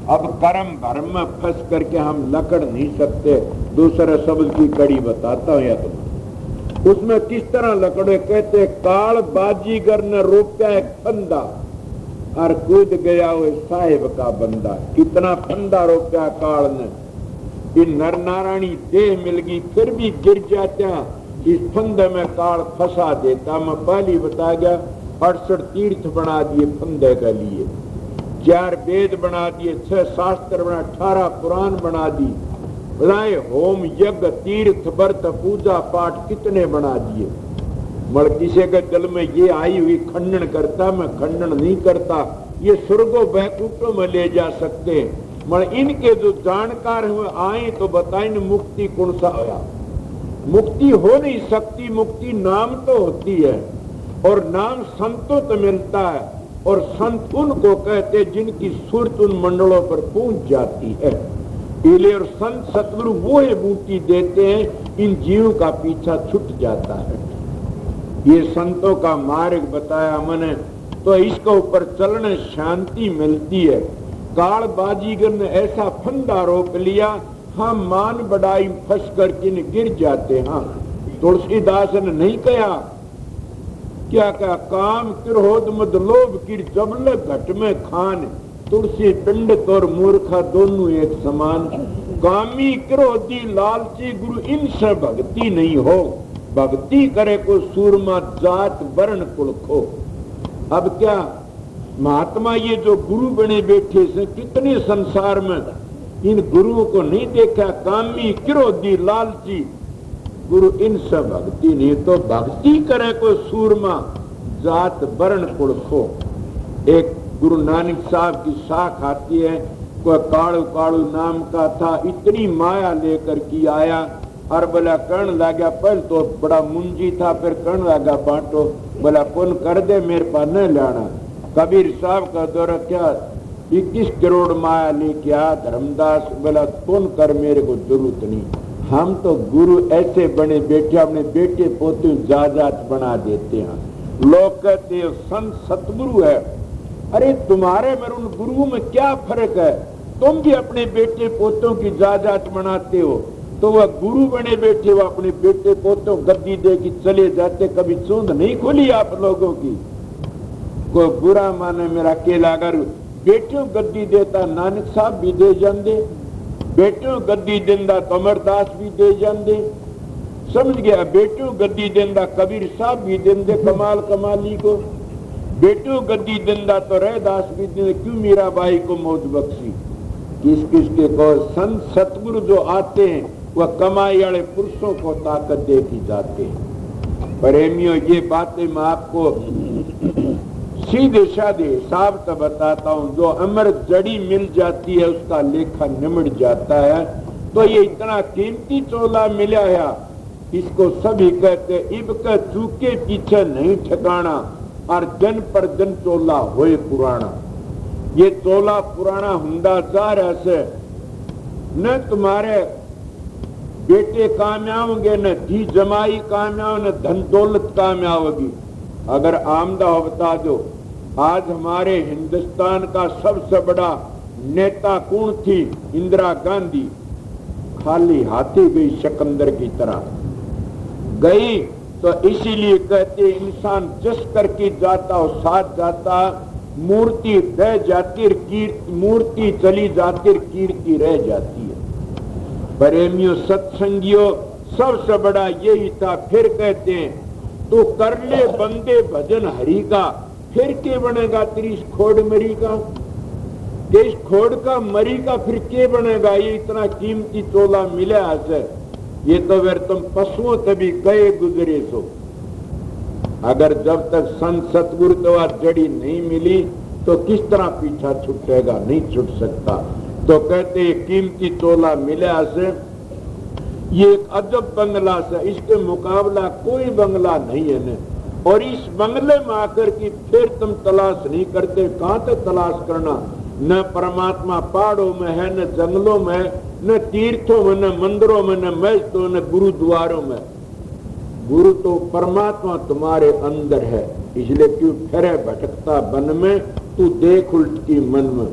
अब कर्म भरम में फंस करके हम लकड़ नहीं सकते। दूसरे शब्द की कड़ी बताता हूं या तुम, उसमें किस तरह लकड़े कहते, काल बाजीगर ने रोका एक फंदा, और कूद गया वो साहेब का बंदा। कितना फंदा रोका काल ने, कि नर नारायणी देह मिल गई, फिर भी गिर जाते हैं। इस फंदे में काल फंसा देता। मैं पहले बता गया 68 तीर्थ बना दिए फंदे के लिए, 4 वेद बना दिए, 6 शास्त्र बना, 18 पुराण बना दी, बनाए होम यज्ञ तीर्थ व्रत पूजा पाठ कितने बना दिए। मगर किसी के दिल में ये आई हुई खंडन करता, मैं खंडन नहीं करता, ये स्वर्गो बैकुंठों में ले जा सकते हैं। मगर इनके जो जानकार हुए आए तो बताएं मुक्ति कौन सा आया। मुक्ति हो नहीं सकती, मुक्ति नाम तो होती है और नाम संतों तो मिलता है, और संत उनको कहते जिनकी सुरत उन मंडलों पर पहुंच जाती है। इले और संत सतगुरु वो ही बूटी देते हैं, इन जीवों का पीछा छूट जाता है। ये संतों का मार्ग बताया मैंने, तो इसके ऊपर चलने शांति मिलती है। काल बाजीगर ने ऐसा फंदा रोक लिया, हाँ मान बढ़ाई फंस कर किन गिर जाते। हाँ तुलसीदास ने नहीं कहा, क्या क्या काम क्रोध मद लोभ किर जबल घट में खान, तुलसी पिंड तोर मूर्खा दोनों एक समान। कामी क्रोधी लालची गुरु इनसे भक्ति नहीं हो, भक्ति करे को सूरमा जात वर्ण कुल खो। अब क्या महात्मा ये जो गुरु बने बैठे से कितने संसार में, इन गुरुओं को नहीं देखा। कामी क्रोधी लालची गुरु इनसे भक्ति नहीं, तो भक्ति करे को सूरमा जात वर्ण कुल खो। एक गुरु नानक साहब की शाख आती है, कोई काड़ू काड़ू नाम का था, इतनी माया लेकर की आया और बोला कर्ण लगा। पहले तो बड़ा मुंजी था, फिर कर्ण लगा बांटो, बोला कौन कर दे मेरे पास न लाना। कबीर साहब का दौरा क्या 21 करोड़ माया लेके आ। धर्मदास बोला कौन कर, मेरे को जरूरत नहीं। हम तो गुरु ऐसे बने बैठे, अपने बेटे पोते जायदाद बना देते हैं। लोग कहते हैं संत सतगुरु है। अरे तुम्हारे में उन गुरुओं में क्या फर्क है? तुम भी अपने बेटे पोतों की जायदाद बनाते हो, तो वह गुरु बने बैठे, वो अपने बेटे पोतों गद्दी दे के चले जाते। कभी चूंद नहीं खुली आप लोगों की। कोई बुरा माने मेरा अकेला, अगर बेटियों गद्दी देता नानक साहब भी दे जाते, बेटियों गद्दी देंदा तो अमरदास भी दे जाते, समझ गया। बेटियों गद्दी देंदा कबीर साहब भी देंदे कमाल कमाली को, बेटियों गद्दी देंदा तो रैदास भी देंदे। क्यों मीराबाई को मौत बख्शी? किस किस के को संत सतगुरु जो आते हैं वह कमाई वाले पुरुषों को ताकत दे के जाते हैं। प्रेमियों ये बातें मैं आपको सीधे साधे हिसाब से बताता हूँ। जो अमृत जड़ी मिल जाती है उसका लेखा निमट जाता है। तो ये इतना कीमती चोला मिला है, इसको सभी कहते इब के चूके पीछे नहीं ठिकाना, और जन पर जन चोला होए पुराना। ये चोला पुराना हुंदा जा रहा से, न तुम्हारे बेटे कामयाबेंगे, न धी जमाई कामयाब, न धन दौलत कामयाबेगी। अगर आमदा हो बता दो, आज हमारे हिंदुस्तान का सबसे बड़ा नेता कौन थी? इंदिरा गांधी। खाली हाथी गई सिकंदर की तरह गई। तो इसीलिए कहते इंसान जिस करके जाता हो साथ जाता, मूर्ति रह जाती, कीर्ति मूर्ति चली जाती, कीर्ति रह जाती है। प्रेमियों सत्संगियों सबसे बड़ा यही था। फिर कहते हैं तो कर ले बंदे भजन हरि का, फिर के बनेगा तेरी खोड़ मरी का, इस खोड़ का मरी का फिर के बनेगा? ये इतना कीमती चोला मिला है, ये तो फिर तुम पशुओं तभी गए गुजरे सो। अगर जब तक संत सतगुरु तो जड़ी नहीं मिली तो किस तरह पीछा छूटेगा? नहीं छूट सकता। तो कहते कीमती चोला मिला से, ये एक अजब बंगला से, इसके मुकाबला कोई बंगला नहीं है न। और इस बंगले में आकर के फिर तुम तलाश नहीं करते, कहां तक तलाश करना? न परमात्मा पहाड़ों में है, न जंगलों में, न तीर्थों में, न मंदिरों में, न मस्जिदों, न गुरुद्वारों में। गुरु तो परमात्मा तुम्हारे अंदर है। इसलिए क्यों फिरे भटकता बन में, तू देख उल्ट की मन में।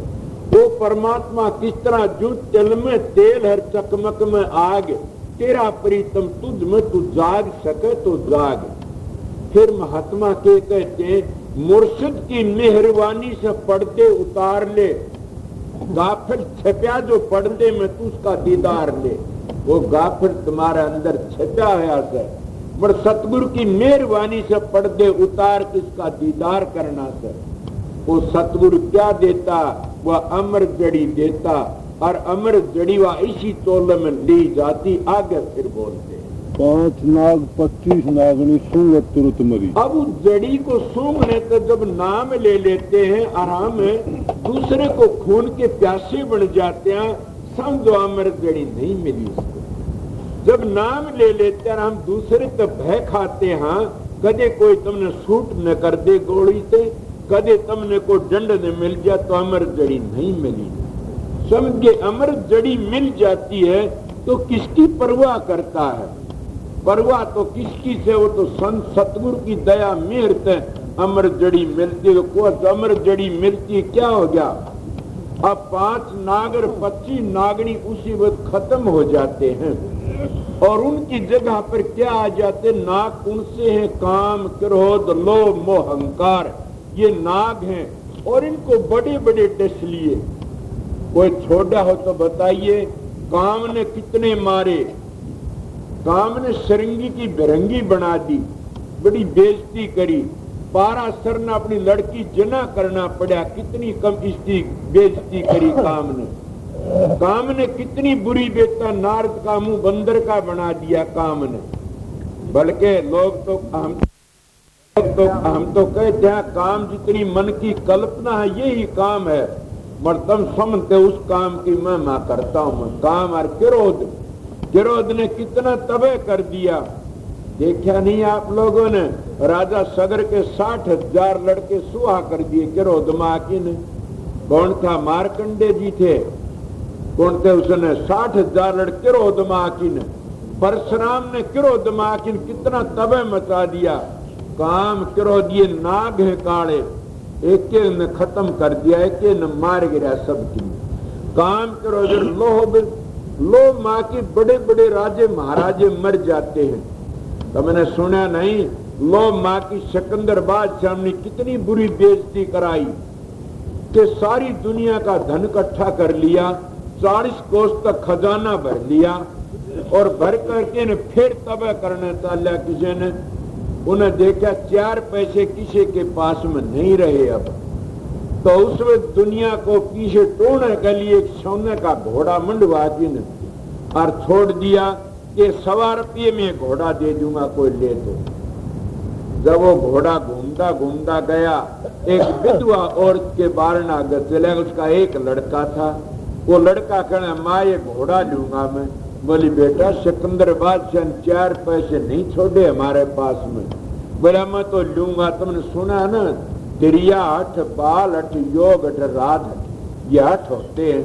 वो परमात्मा किस तरह जो तिल में तेल हर चकमक में आग, तेरा प्रीतम तुझ में तू जाग सके तो जाग। फिर महात्मा के कहते मुर्शिद की मेहरबानी से पर्दे उतार ले, गाफिर छपया जो पर्दे में तू उसका दीदार ले। वो गाफिर तुम्हारे अंदर छपया है। पर सतगुरु की मेहरबानी से पर्दे उतार के इसका दीदार करना से वो सतगुरु क्या देता, वह अमृत जड़ी देता, और अमृत जड़ी वह इसी तोल में ली जाती। आगे फिर बोलते 5 नाग 25 नागनी सूंघ तुरंत मरी। अब उस जड़ी को सूंघने तो जब नाम ले लेते हैं आराम में, दूसरे को खून के प्यासे बन जाते हैं, समझो अमृत जड़ी नहीं मिली उसको। जब नाम ले लेते हैं हम दूसरे तो भय खाते हैं, कदे कोई तुमने सूट न कर दे गोली से, कदे तुमने को दंड न मिल जाए तो अमृत जड़ी नहीं मिली। समझे अमृत जड़ी मिल जाती है तो किसकी परवाह करता है, परवाह तो किसकी से, वो तो संत सतगुरु की दया मेहर से अमृत जड़ी मिलती है। कोई अमृत जड़ी मिलती क्या हो गया, अब 5 नागर 25 नागनी उसी वक्त खत्म हो जाते हैं और उनकी जगह पर क्या आ जाते, नाग कौन से हैं, काम क्रोध लोभ मोह अहंकार, ये नाग हैं और इनको बड़े बड़े डस लिए। कोई छोटा हो तो बताइए, काम ने कितने मारे, काम ने सरंगी की बिरंगी बना दी, बड़ी बेइज्जती करी, पारासर ने अपनी लड़की जना करना पड़ा, कितनी कम इसकी बेइज्जती करी काम ने। काम ने कितनी बुरी बेटा नारद का मुंह बंदर का बना दिया काम ने। बल्कि लोग तो हम तो कहते हैं काम जितनी मन की कल्पना है यही काम है, मगर तुम समझते उस काम की मैं करता हूं। मैं काम और क्रोध ने कितना तबाह कर दिया, देखा नहीं आप लोगों ने, राजा सगर के 60,000 लड़के सुहा कर दिए क्रोध माकी ने। कौन था, मारकंडे जी थे, कौन थे उसने, 60,000 लड़के क्रोध माकी ने। परशुराम ने क्रोध माकी ने कितना तबाह मचा दिया। काम क्रोध ये नाग है काले, एक ने खत्म कर दिया, एक ने मार गिरा सबकी। काम क्रोध लोभ माँ के बड़े बड़े राजे महाराजे मर जाते हैं। तो मैंने सुना नहीं, लोभ माँ की सिकंदर बादशाह ने कितनी बुरी बेइज्जती कराई कि सारी दुनिया का धन इकट्ठा कर लिया, 40 कोस तक खजाना भर लिया और भर करके ने फिर तबाह करने चाला किसी ने। उन्हें देखा 4 पैसे किसी के पास में नहीं रहे अब, तो उस वक्त दुनिया को पीछे टोड़ने के लिए एक सोने का घोड़ा मंडवा दी ने और छोड़ दिया कि 1.25 रुपये में घोड़ा दे दूंगा कोई ले तो। जब वो घोड़ा घूमता घूमता गया, एक विधवा औरत के बारना चला, उसका एक लड़का था। वो लड़का कहना माँ ये घोड़ा लूंगा मैं। बोली बेटा सिकंदर बादशाह 4 पैसे नहीं छोड़े हमारे पास में। बोला मैं तो लूंगा, तुमने सुना ना, त्रिया हठ बाल हठ योग हठ राध हठ, ये हठ होते हैं।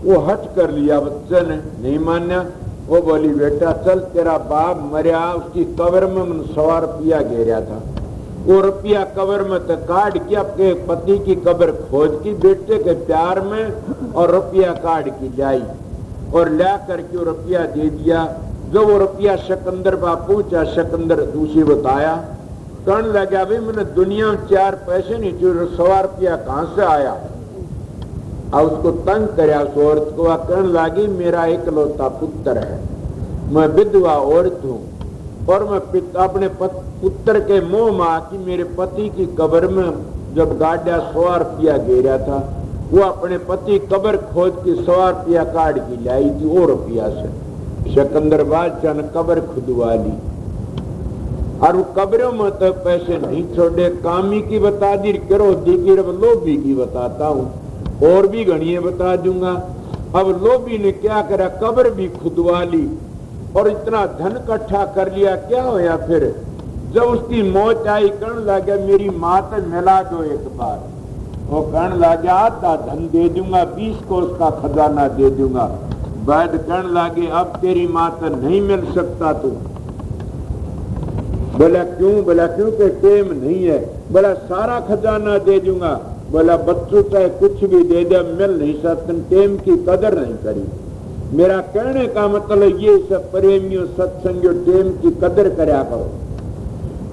वो हट कर लिया बच्चे ने, नहीं मान्या। वो बोली बेटा चल, तेरा बाप मरिया, उसकी कब्र में 100 रुपया घेरा था, वो रुपया कब्र में तो काट के अपने पति की कब्र खोद की बेटे के प्यार में और रुपया काट की लाई और ला करके वो रुपया दे दिया। जब वो रुपया सिकंदर बाप पूछा, सिकंदर उसे बताया, कहने लगा भाई मैंने दुनिया में 4 पैसे नहीं छोड़े, 100 रुपया कहां से आया। और उसको तंग कराया उस औरत को, कहने लगी मेरा इकलौता पुत्र है, मैं विधवा औरत हूँ और मैं अपने पुत्र के मोह में आकी मेरे पति की कब्र में जब गाड़ा 100 रुपया घेरा था, वो अपने पति कब्र खोद के 100 रुपया काट की लाई थी वो रुपया से। सिकंदर बादशाह ने कब्र खुदवा ली और वो कब्रों में तो पैसे नहीं छोड़े। कामी की बता दी, क्रोधी की, लोभी की बताता हूँ, और भी गणिये बता दूंगा। अब लोभी ने क्या करा, कब्र भी खुदवा ली और इतना धन इकट्ठा कर लिया। क्या होया फिर जब उसकी मौत आई, कहने लगा मेरी माँ तो मिला दो एक बार। वो कहने लगा आधा धन दे दूंगा, 20 कोस का खजाना दे दूंगा। वैद कहने लगे अब तेरी माँ तो नहीं मिल सकता तू। बोला क्यों? बोला क्योंकि टेम नहीं है। बोला सारा खजाना दे दूंगा। बोला बच्चों चाहे कुछ भी दे दे, मिल नहीं सकते, टेम की कदर नहीं करी। मेरा कहने का मतलब ये सब प्रेमियों सत्संगियों टेम की कदर करया करो।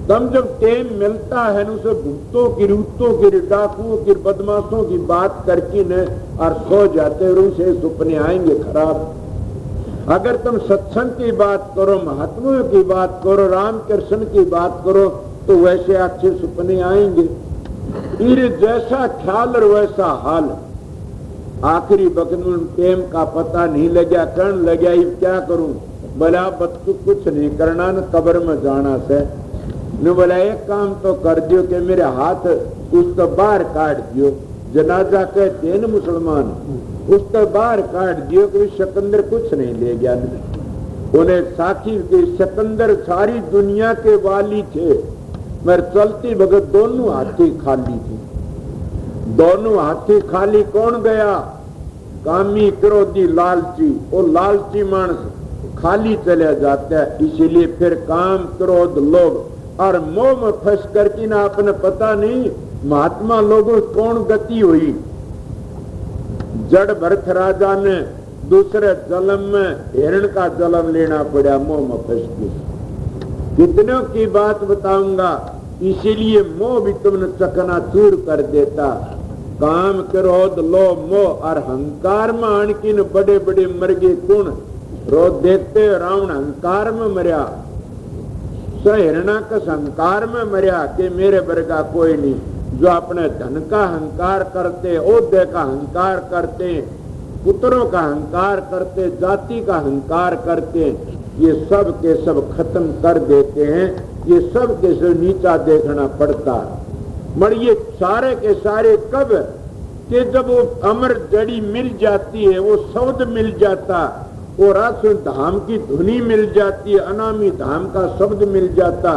तम जब टेम मिलता है न उसे भूतों की, रूतों की, डाकुओं की, बदमाशों की बात करके न और सो जाते और उसे सपने आएंगे खराब। अगर तुम सत्संग की बात करो, महात्माओं की बात करो, राम कृष्ण की बात करो, तो वैसे अच्छे सपने आएंगे। फिर जैसा ख्याल और वैसा हाल। आखिरी वक्त में प्रेम का पता नहीं लगा, कर्ण लगा, ये क्या करूं? बोला बच्चों कुछ नहीं करना, न कब्र में जाना से। न बोला एक काम तो कर दियो कि मेरे हाथ उसको बाहर काट दियो। जनाजा कहते हैं न मुसलमान, उसको बाहर काट दियो कि सिकंदर कुछ नहीं ले गया। उन्हें साथी के सिकंदर सारी दुनिया के वाली थे, मगर चलती भगत दोनों हाथी खाली थी। दोनों हाथी खाली कौन गया? कामी, क्रोधी, लालची। वो लालची मानस खाली चले जाता है। इसीलिए फिर काम, क्रोध, लोभ और मोह में फंस करके ना अपने पता नहीं महात्मा लोगों कौन गति हुई। जड़ भरत राजा ने दूसरे जन्म में हिरण का जन्म लेना पड़ा, मोह में फंस के। कितनों की बात बताऊंगा, इसीलिए मोह भी तुमने चकनाचूर कर देता। काम, क्रोध, लोभ, मोह और अहंकार में आणकिन बड़े बड़े मरगे गुण रोज देखते। रावण अहंकार में मरिया, हिरणाकश अहंकार में मरिया कि मेरे वर्गा कोई नहीं। जो अपने धन का अहंकार करते, ओहदे का अहंकार करते, पुत्रों का अहंकार करते, जाति का अहंकार करते, ये सब के सब खत्म कर देते हैं। ये सब के सब नीचा देखना पड़ता। मगर ये सारे के सारे कब कि जब वो अमर जड़ी मिल जाती है, वो शब्द मिल जाता, वो रासुन धाम की धुनी मिल जाती है, अनामी धाम का शब्द मिल जाता,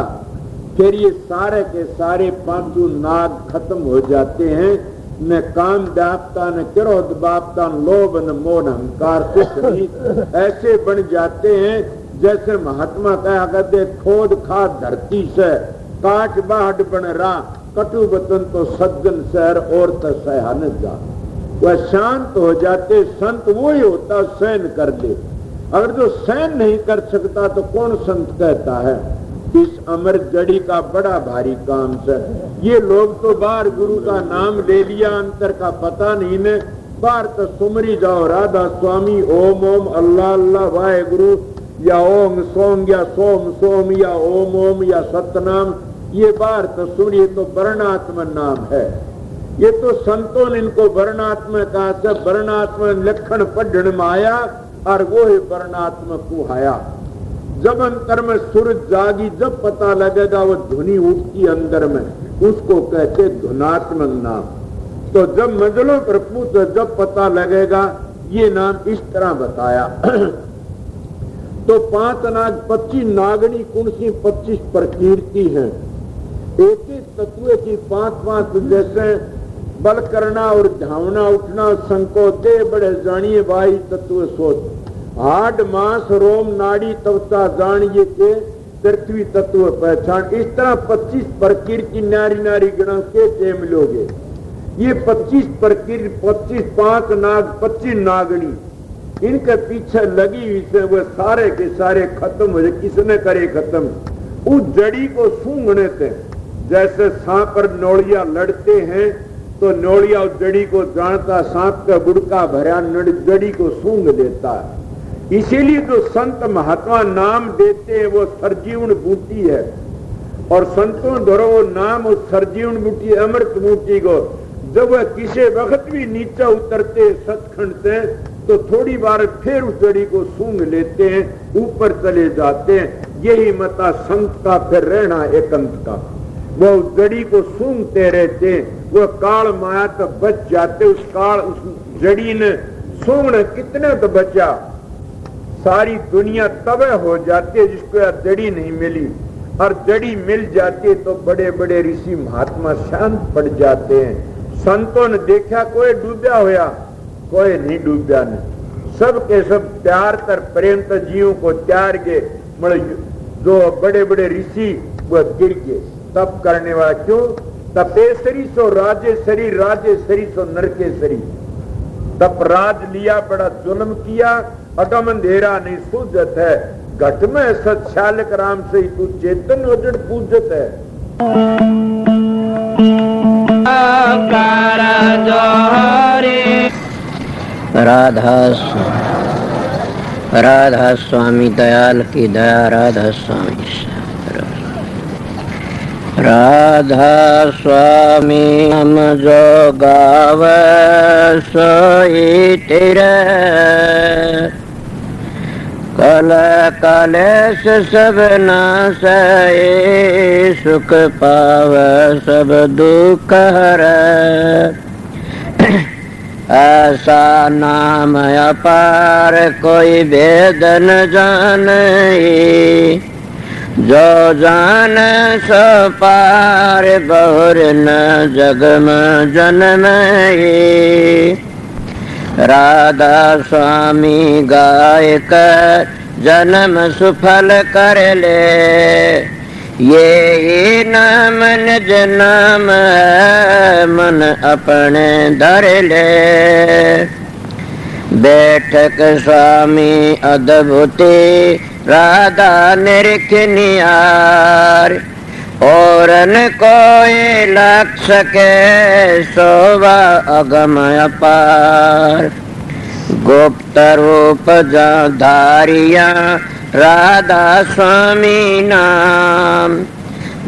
फिर ये सारे के सारे पांचों नाग खत्म हो जाते हैं। न काम व्यापता, न क्रोध व्यापता, न लोभ, न मोह, न अहंकार, कुछ नहीं। ऐसे बन जाते हैं जैसे महात्मा कहा करते, खोद खा धरती से काट बाहट बन रहा, कटु वतन तो सज्जन शहर और तो सहन जा। वह शांत हो जाते। संत वो ही होता सहन कर दे। अगर जो सहन नहीं कर सकता तो कौन संत कहता है? इस अमर जड़ी का बड़ा भारी काम से। ये लोग तो बाहर गुरु का नाम ले लिया, अंतर का पता नहीं ने। बाहर तो सुमरी जाओ राधा स्वामी, ओम ओम, अल्लाह अल्लाह, वाहे गुरु, या ओम सोम, या सोम सोम, या ओम ओम, या सतनाम। ये बाहर तो सुनिए तो वर्णात्म नाम है। ये तो संतों ने इनको वर्णात्म कहा से। वर्णात्म लक्षण पढ़न में आया और वो ही वर्णात्म कुहाया। जब अंतर में सूरज जागी, जब पता लगेगा वो धुनी उठती अंदर में, उसको कहते धुनात्मक नाम। तो जब मंजिलों पर पूछो, जब पता लगेगा, ये नाम इस तरह बताया। तो 5 नाग, 25 नागनी, कुंसी 25 प्रकीर्ति है। एक एक तत्व की 5-5 जैसे बल करना और धावना, उठना, संकोते बड़े जानिए भाई तत्व सोच। हाड, मांस, रोम, नाड़ी, त्वचा जानिए के पृथ्वी तत्व पहचान। इस तरह 25 प्रकृति नारी नारी गण के मिलोगे। ये 25 प्रकृति, 25 5 नाग, 25 नागनी, इनके पीछे लगी हुई से वो सारे के सारे खत्म हो जाए। किसने करे खत्म? उस जड़ी को सूंघने थे। जैसे सांप पर नौड़िया लड़ते हैं तो नौड़िया उस जड़ी को जानता, सांप का गुड़का भरा जड़ी को सूंघ देता है। इसीलिए जो संत महात्मा नाम देते हैं वो सरजीवन बूटी है। और संतों द्वारा वो नाम उस सरजीवन बूटी, अमृत बूटी को जब वह किसी वक्त भी नीचे उतरते सचखंड से, तो थोड़ी बार फिर उस जड़ी को सूंघ लेते हैं, ऊपर चले जाते हैं। यही मता संत का फिर रहना एकांत का। वो उस जड़ी को सूंघते रहते, वो काल माया तो बच जाते। उस काल, उस जड़ी ने सूंघने कितने तो बचा। सारी दुनिया तबाह हो जाती है जिसको यार जड़ी नहीं मिली। और जड़ी मिल जाती है तो बड़े बड़े ऋषि महात्मा शांत पड़ जाते हैं। संतों ने देखा कोई डूबा होया, कोई नहीं डूबा नहीं। सब के सब प्यार तर प्रेम तर जीवों को त्यार के, जो बड़े बड़े ऋषि वो गिर गए। तप करने वाला क्यों? तपेश्वरी सो राजेश्वरी, राजेश्वरी सो नरकेश्वरी। तप राज लिया, बड़ा जुल्म किया, अगम अंधेरा नहीं सूझत है। घट में सत्यालक राम से तू चेतन वजड़ पूजत है। राधा राधा स्वामी दयाल की दया, राधा स्वामी। राधा स्वामी हम जो गावे सोई तेरे, कल कलेश सब नासै, सुख पावे सब दुख हरै। ऐसा नाम अपार कोई भेद न जाने, जो जान सो पार बहुर न जग में जन्मे। राधा स्वामी गाय कर जन्म सुफल कर ले, ये नाम निज नाम मन अपने धर ले। बैठक स्वामी अद्भुति राधा निरख नियार, और न कोई लख सके शोभा अगम अपार। गुप्त रूप जा धारिया राधा स्वामी नाम,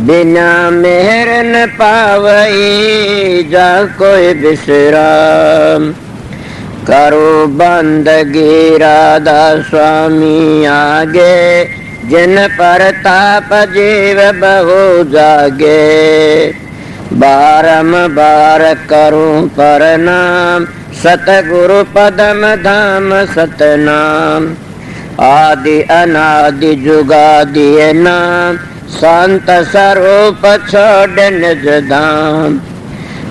बिना मेहर न पावई जा कोई विश्राम। करो बंदगी राधा स्वामी आगे, जिन पर ताप जीव बहु जागे। बारंबार करूं प्रणाम, सतगुरु पदम धाम सतनाम। आदि अनादि जुगादि नाम, संत स्वरूप छोड़ निज धाम।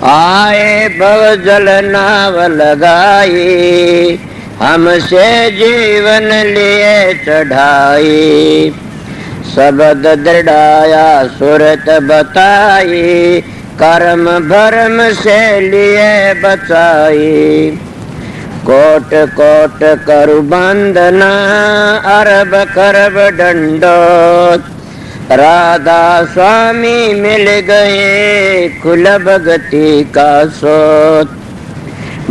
आए भव जल नाव लगाई, हमसे जीवन लिए चढ़ाई। शब्द दृढ़ाया सुरत बताई, कर्म भरम से लिए बचाई। कोट कोट करु बंदना, अरब करब दंडोत। राधा स्वामी मिल गए कुल भगति का सोत।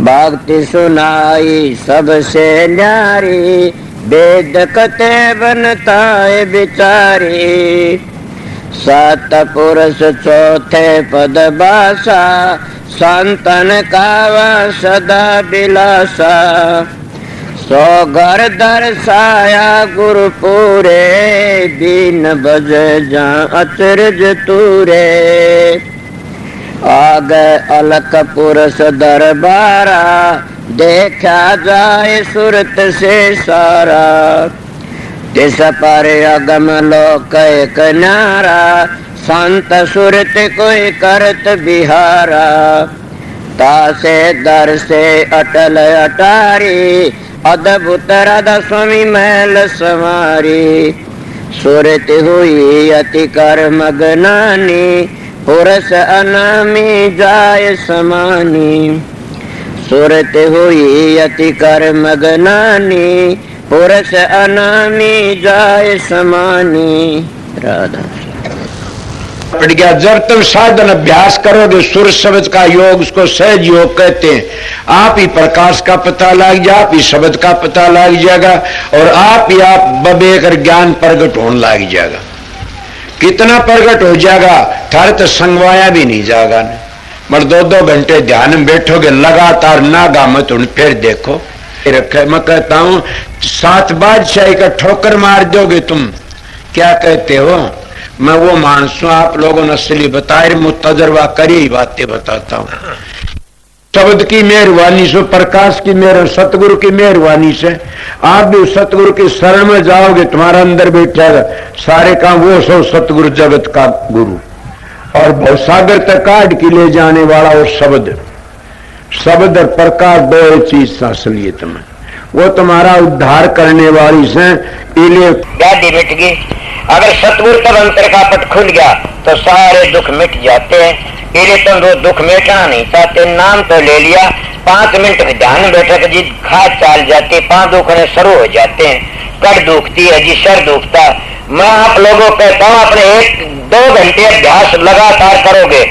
भक्ति सुनाई सबसे न्यारी, वेद कते बनता है बिचारी। सात पुरुष चौथे पद बासा, संतन कावा सदा बिलासा। सो घर दर्शाया गुरु पूरे, दीन बज जा अचरज तूरे। आगे अलख पुरुष दरबारा, देखा जाए सुरत से सारा। तिस पर अगम लोक एक नारा, संत सुरत कोई करत बिहारा। तासे दर से अटल अटारी, अद्भुत राधा स्वामी महल संवारी। सुरत हुई अति कर मगनानी, पुरुष अनामी जाय समानी। सुरत हुई अति कर मगनानी, पुरुष अनामी जाय समानी। राधा पड़ गया। जब तुम साधन अभ्यास करोगे सुर शब्द का योग, उसको सहज योग कहते हैं। आप ही प्रकाश का पता लग जाए, आप ही शब्द का पता लग जाएगा, और आप ही आप बबेकर ज्ञान प्रगट होने लग जाएगा। कितना प्रगट हो जाएगा, थारे तो संगवाया भी नहीं जाएगा। मगर 2-2 घंटे ध्यान में बैठोगे लगातार, नागा मत उन फिर देखो रखे। मैं कहता हूं 7 बादशाही का ठोकर मार दोगे तुम। क्या कहते हो? मैं वो मानस हूं, आप लोगों ने असली बताए, मुझ तजर्बा करी ही बातें बताता हूं। शब्द की मेहरबानी से, प्रकाश की मेहर, सतगुरु की मेहरबानी से आप भी सतगुरु की शरण में जाओगे, तुम्हारा अंदर बैठेगा सारे काम वो सो सतगुरु जगत का गुरु, और भवसागर तक काट के ले जाने वाला वो शब्द। शब्द और प्रकाश दो चीज असलियत में, वो तुम्हारा उद्धार करने वाली से। व्याधि मिट गई। अगर सतगुरु तब अंतर का पट खुल गया तो सारे दुख मिट जाते हैं। इसलिए तुम वो दुख मिटाना नहीं चाहते, नाम तो ले लिया, 5 मिनट में ध्यान बैठक जी खाद चाल जाती, 5 दुखने शुरू हो जाते हैं। कड़ दुखती है जी, सर दुखता। मैं आप लोगों को कहता हूँ, अपने 1-2 घंटे अभ्यास लगातार करोगे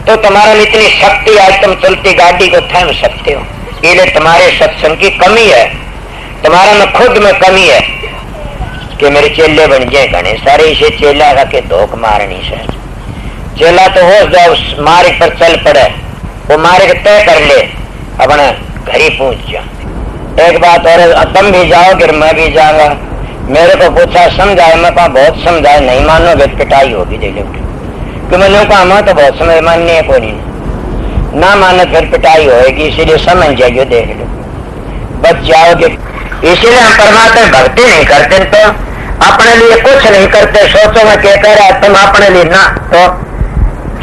तो तुम्हारा इतनी शक्ति, आज तुम चलती गाड़ी को थाम सकते हो। इसलिए तुम्हारे सत्संग की कमी है। तुम्हारा में खुद में कमी है कि मेरे चेले बन जाए घने सारे इसे चेला का के धोख मारनी से चेला तो हो जाओ मार्ग पर चल पड़े, वो मार्ग तय कर ले, अपने घर ही पहुंच जा। एक बात और, तुम भी जाओगे मैं भी जाऊंगा। मेरे को पूछा समझाए, मैं कहा बहुत समझाए, नहीं मानोगे पिटाई होगी दे लो। कि मैंने कहा मैं तो बहुत समझ माननी है, कोई नहीं ना मानो फिर पिटाई होगी, इसीलिए समझ जाइए देख लो बच जाओगे। इसीलिए हम परमात्मा भक्ति नहीं करते तो अपने लिए कुछ नहीं करते। सोचो मैं क्या कह रहा है, तुम अपने लिए ना तो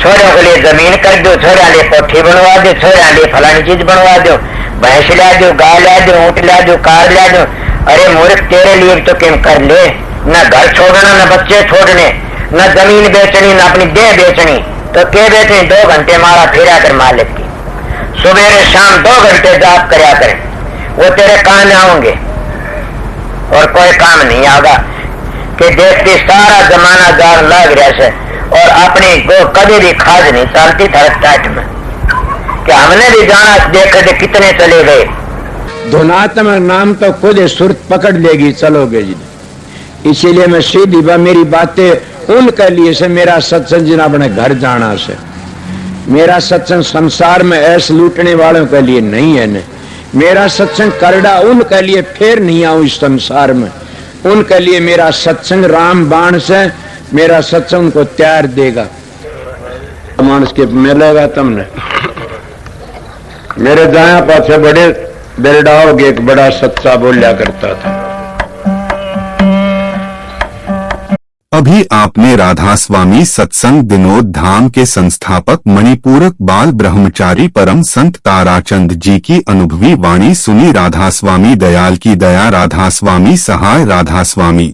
छोरों के लिए जमीन कर दो, छोरा लिए कोठी बनवा दो, छोरा लिए फलानी चीज बनवा दो, भैंस ला दो, गाय ला दो, ऊँट ला दो, कार ला दो। अरे मूर्ख तेरे लिए तो क्यों कर ले, न घर छोड़ना, न बच्चे छोड़ने, न जमीन बेचनी, न अपनी देह बेचनी, तो क्या बेचनी? 2 घंटे मारा फिरा कर मालिक की, सुबह शाम 2 घंटे जाप करया करें, वो तेरे काम आओगे और कोई काम नहीं आगा। कि देखती सारा जमाना जार लग रहा से और अपनी को कभी भी खाद नहीं चलती थर टाइट में, कि हमने भी जाना देखे थे कितने चले गए। धुनात्म नाम तो खुद सुरत पकड़ लेगी चलोगे जी। इसीलिए मैं सीधी मेरी बातें उनके लिए से, मेरा सत्संग जिन अपने घर जाना से, मेरा सत्संग संसार में ऐसे लूटने वालों के लिए नहीं है न। मेरा सत्संग करड़ा उनके लिए फिर नहीं आऊं इस संसार में, उनके लिए मेरा सत्संग राम बाण से, मेरा सत्संग उनको तैयार देगा। मानस के मिलेगा तुमने मेरे दाया पाछे बड़े बेरडाओगे, एक बड़ा सच्चा बोलिया करता था। अभी आपने राधा स्वामी सत्संग विनोद धाम के संस्थापक मणिपूरक बाल ब्रह्मचारी परम संत ताराचंद जी की अनुभवी वाणी सुनी। राधा स्वामी दयाल की दया, राधा स्वामी सहाय, राधा स्वामी।